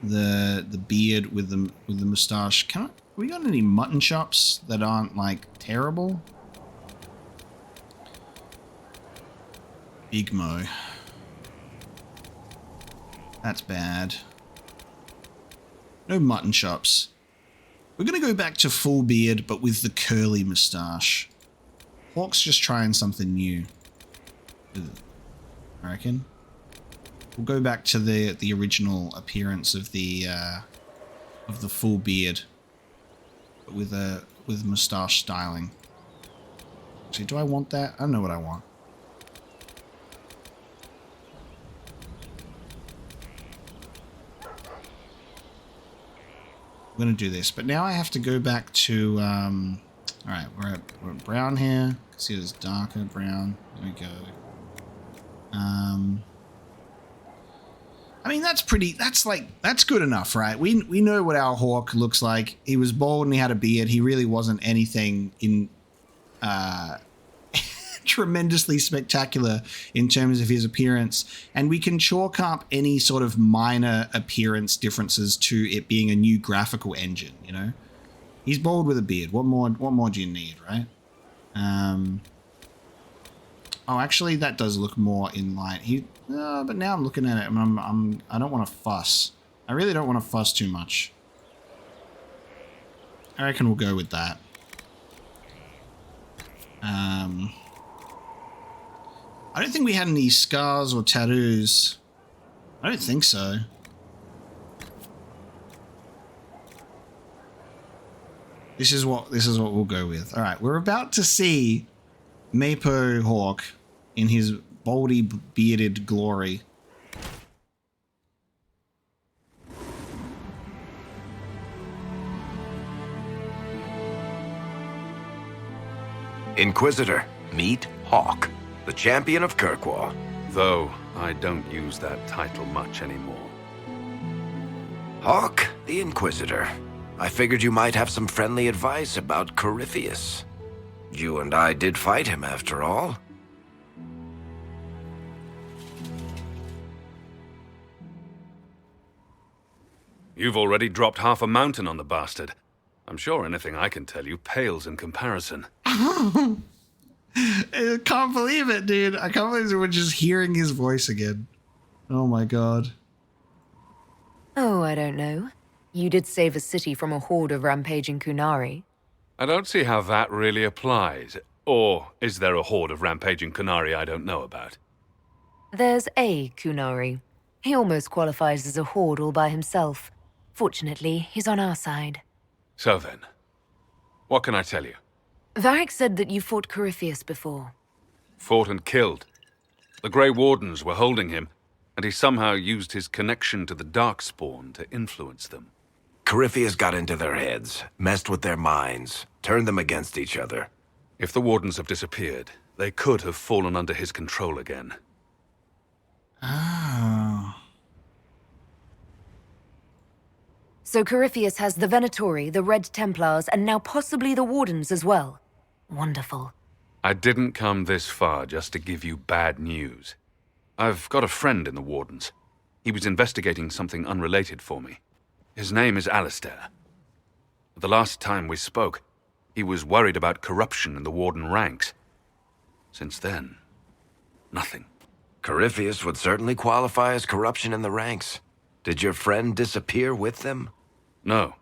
Speaker 1: the beard with the mustache. We got any mutton chops that aren't like terrible? Big Mo. That's bad. No mutton chops. We're going to go back to full beard, but with the curly moustache. Hawk's just trying something new. I reckon. We'll go back to the original appearance of the full beard, but with moustache styling. Actually, do I want that? I don't know what I want. I'm going to do this, but now I have to go back to, alright, we're at brown here. See, it's darker brown. There we go. I mean, that's good enough, right? We know what our Hawk looks like. He was bald and he had a beard. He really wasn't anything in, tremendously spectacular in terms of his appearance, and we can chalk up any sort of minor appearance differences to it being a new graphical engine. You know, he's bald with a beard. What more do you need, right? Oh, actually, that does look more in light. But now I'm looking at it, and I don't want to fuss. I really don't want to fuss too much. I reckon we'll go with that. I don't think we had any scars or tattoos. I don't think so. This is what we'll go with. All right, we're about to see Mapo Hawk in his baldy bearded glory.
Speaker 14: Inquisitor, meet Hawk, the champion of Kirkwall.
Speaker 3: Though I don't use that title much anymore.
Speaker 14: Hawk, the Inquisitor. I figured you might have some friendly advice about Corypheus. You and I did fight him, after all.
Speaker 3: You've already dropped half a mountain on the bastard. I'm sure anything I can tell you pales in comparison.
Speaker 1: I can't believe it, dude. I can't believe we're just hearing his voice again. Oh my god.
Speaker 11: Oh, I don't know. You did save a city from a horde of rampaging Kunari.
Speaker 3: I don't see how that really applies. Or is there a horde of rampaging Kunari I don't know about?
Speaker 11: There's a Kunari. He almost qualifies as a horde all by himself. Fortunately, he's on our side.
Speaker 3: So then, what can I tell you?
Speaker 11: Varric said that you fought Corypheus before.
Speaker 3: Fought and killed. The Grey Wardens were holding him, and he somehow used his connection to the Darkspawn to influence them.
Speaker 14: Corypheus got into their heads, messed with their minds, turned them against each other.
Speaker 3: If the Wardens have disappeared, they could have fallen under his control again.
Speaker 1: Oh.
Speaker 11: So Corypheus has the Venatori, the Red Templars, and now possibly the Wardens as well. Wonderful.
Speaker 3: I didn't come this far just to give you bad news. I've got a friend in the Wardens. He was investigating something unrelated for me. His name is Alistair. The last time we spoke, he was worried about corruption in the Warden ranks. Since then, nothing.
Speaker 14: Corypheus would certainly qualify as corruption in the ranks. Did your friend disappear with them?
Speaker 3: No.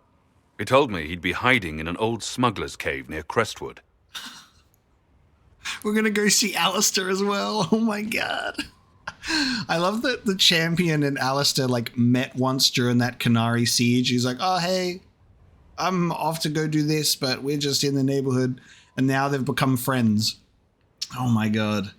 Speaker 3: He told me he'd be hiding in an old smuggler's cave near Crestwood.
Speaker 1: We're gonna go see Alistair as well. Oh my god. I love that the champion and Alistair met once during that Kunari siege. He's like, oh hey, I'm off to go do this, but we're just in the neighborhood. And now they've become friends. Oh my god.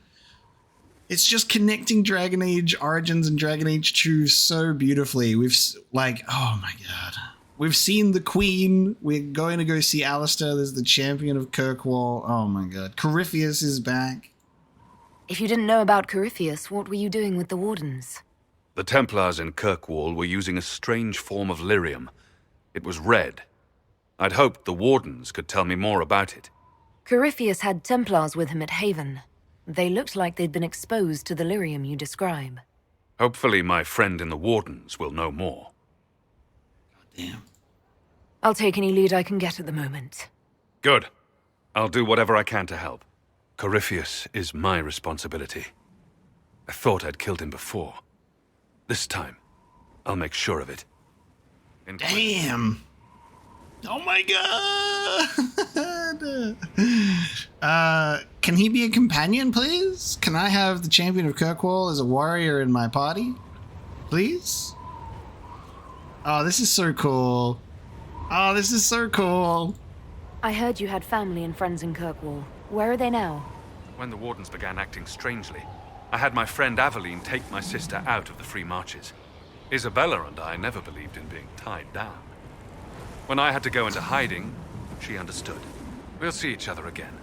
Speaker 1: It's just connecting Dragon Age Origins and Dragon Age 2 so beautifully. Oh my god. We've seen the Queen. We're going to go see Alistair. There's the champion of Kirkwall. Oh my god. Corypheus is back.
Speaker 11: If you didn't know about Corypheus, what were you doing with the Wardens?
Speaker 3: The Templars in Kirkwall were using a strange form of lyrium. It was red. I'd hoped the Wardens could tell me more about it.
Speaker 11: Corypheus had Templars with him at Haven. They looked like they'd been exposed to the lyrium you describe.
Speaker 3: Hopefully my friend in the Wardens will know more.
Speaker 1: Damn.
Speaker 11: I'll take any lead I can get at the moment.
Speaker 3: Good. I'll do whatever I can to help. Corypheus is my responsibility. I thought I'd killed him before. This time, I'll make sure of it.
Speaker 1: Damn. Oh my god. Can he be a companion, please? Can I have the champion of Kirkwall as a warrior in my party? Please? Oh, this is so cool. Oh, this is so cool.
Speaker 11: I heard you had family and friends in Kirkwall. Where are they now?
Speaker 3: When the Wardens began acting strangely, I had my friend Aveline take my sister out of the Free Marches. Isabella and I never believed in being tied down. When I had to go into hiding, she understood. We'll see each other again.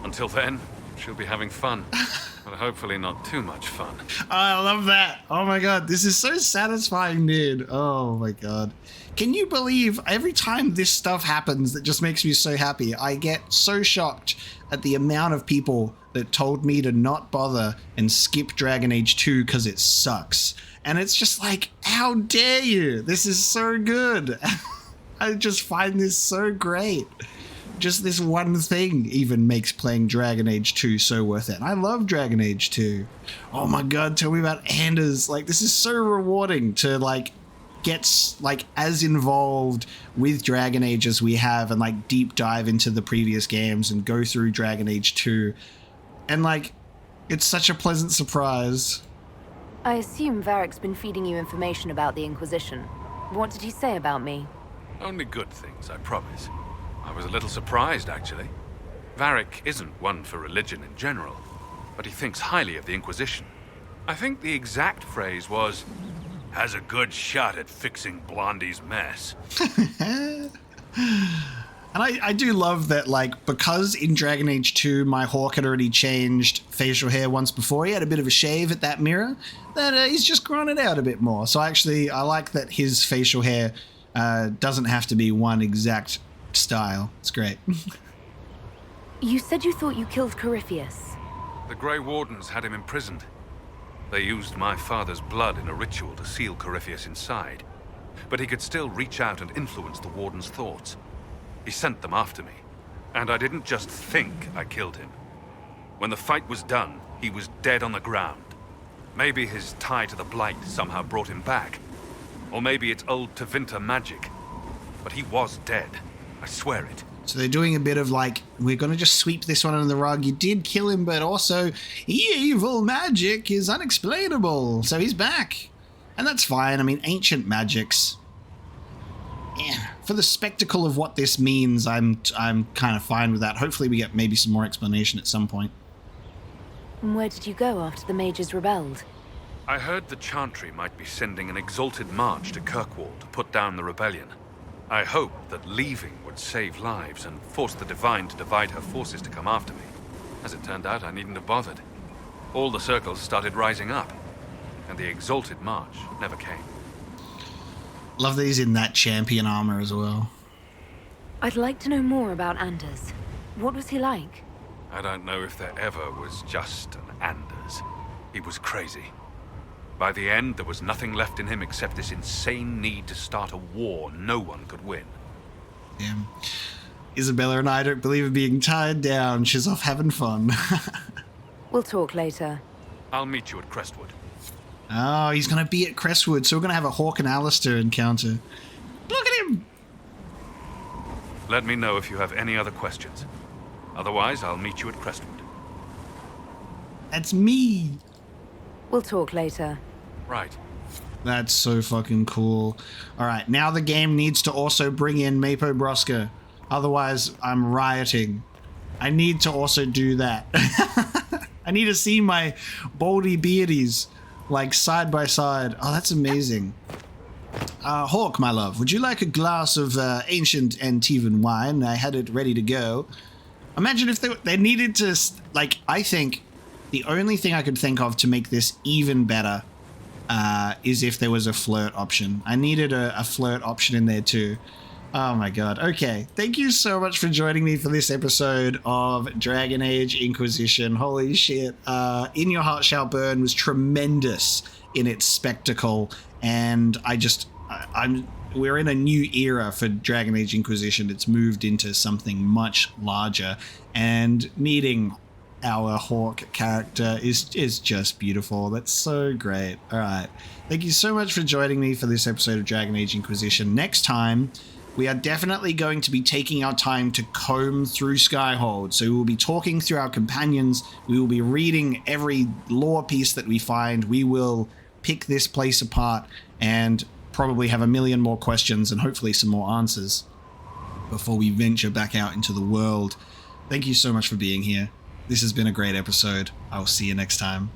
Speaker 3: Until then, she'll be having fun. But hopefully not too much fun.
Speaker 1: I love that. Oh my god, this is so satisfying, dude. Oh my god. Can you believe every time this stuff happens that just makes me so happy, I get so shocked at the amount of people that told me to not bother and skip Dragon Age 2 because it sucks. And it's just like, how dare you? This is so good. I just find this so great. Just this one thing even makes playing Dragon Age 2 so worth it. I love Dragon Age 2. Oh my god, tell me about Anders. This is so rewarding to get as involved with Dragon Age as we have and deep dive into the previous games and go through Dragon Age 2. And it's such a pleasant surprise.
Speaker 11: I assume Varric's been feeding you information about the Inquisition. What did he say about me?
Speaker 3: Only good things, I promise. I was a little surprised, actually. Varric isn't one for religion in general, but he thinks highly of the Inquisition. I think the exact phrase was, has a good shot at fixing Blondie's mess.
Speaker 1: And I do love that, because in Dragon Age 2, my Hawk had already changed facial hair once before. He had a bit of a shave at that mirror, that he's just grown it out a bit more. So I like that his facial hair doesn't have to be one exact style. It's great.
Speaker 11: You said you thought you killed Corypheus.
Speaker 3: The Grey Wardens had him imprisoned. They used my father's blood in a ritual to seal Corypheus inside. But he could still reach out and influence the Warden's thoughts. He sent them after me. And I didn't just think I killed him. When the fight was done, he was dead on the ground. Maybe his tie to the Blight somehow brought him back. Or maybe it's old Tevinter magic. But he was dead. I swear it.
Speaker 1: So they're doing a bit of like, we're going to just sweep this one under the rug. You did kill him, but also evil magic is unexplainable. So he's back. And that's fine. I mean, ancient magics. Yeah. For the spectacle of what this means, I'm kind of fine with that. Hopefully we get maybe some more explanation at some point.
Speaker 11: And where did you go after the mages rebelled?
Speaker 3: I heard the Chantry might be sending an exalted march to Kirkwall to put down the rebellion. I hoped that leaving would save lives and force the Divine to divide her forces to come after me. As it turned out, I needn't have bothered. All the circles started rising up, and the exalted march never came.
Speaker 1: Love that he's in that champion armor as well.
Speaker 11: I'd like to know more about Anders. What was he like?
Speaker 3: I don't know if there ever was just an Anders. He was crazy. By the end, there was nothing left in him except this insane need to start a war no one could win.
Speaker 1: Damn. Isabella and I don't believe in being tied down. She's off having fun.
Speaker 11: We'll talk later.
Speaker 3: I'll meet you at Crestwood.
Speaker 1: Oh, he's going to be at Crestwood, so we're going to have a Hawk and Alistair encounter. Look at him!
Speaker 3: Let me know if you have any other questions. Otherwise, I'll meet you at Crestwood.
Speaker 1: That's me!
Speaker 11: We'll talk later.
Speaker 3: Right.
Speaker 1: That's so fucking cool. Alright, now the game needs to also bring in Mapo Broska. Otherwise, I'm rioting. I need to also do that. I need to see my baldy beardies, like, side by side. Oh, that's amazing. Hawk, my love, would you like a glass of ancient Antivan wine? I had it ready to go. Imagine if they needed to, like, I think the only thing I could think of to make this even better is if there was a flirt option. I needed a flirt option in there too. Oh my god. Okay, thank you so much for joining me for this episode of Dragon Age Inquisition. Holy shit. In Your Heart Shall Burn was tremendous in its spectacle, and we're in a new era for Dragon Age Inquisition. It's moved into something much larger, and meeting our Hawk character is just beautiful. That's so great. All right. Thank you so much for joining me for this episode of Dragon Age Inquisition. Next time, we are definitely going to be taking our time to comb through Skyhold. So we will be talking through our companions. We will be reading every lore piece that we find. We will pick this place apart and probably have a million more questions and hopefully some more answers before we venture back out into the world. Thank you so much for being here. This has been a great episode. I will see you next time.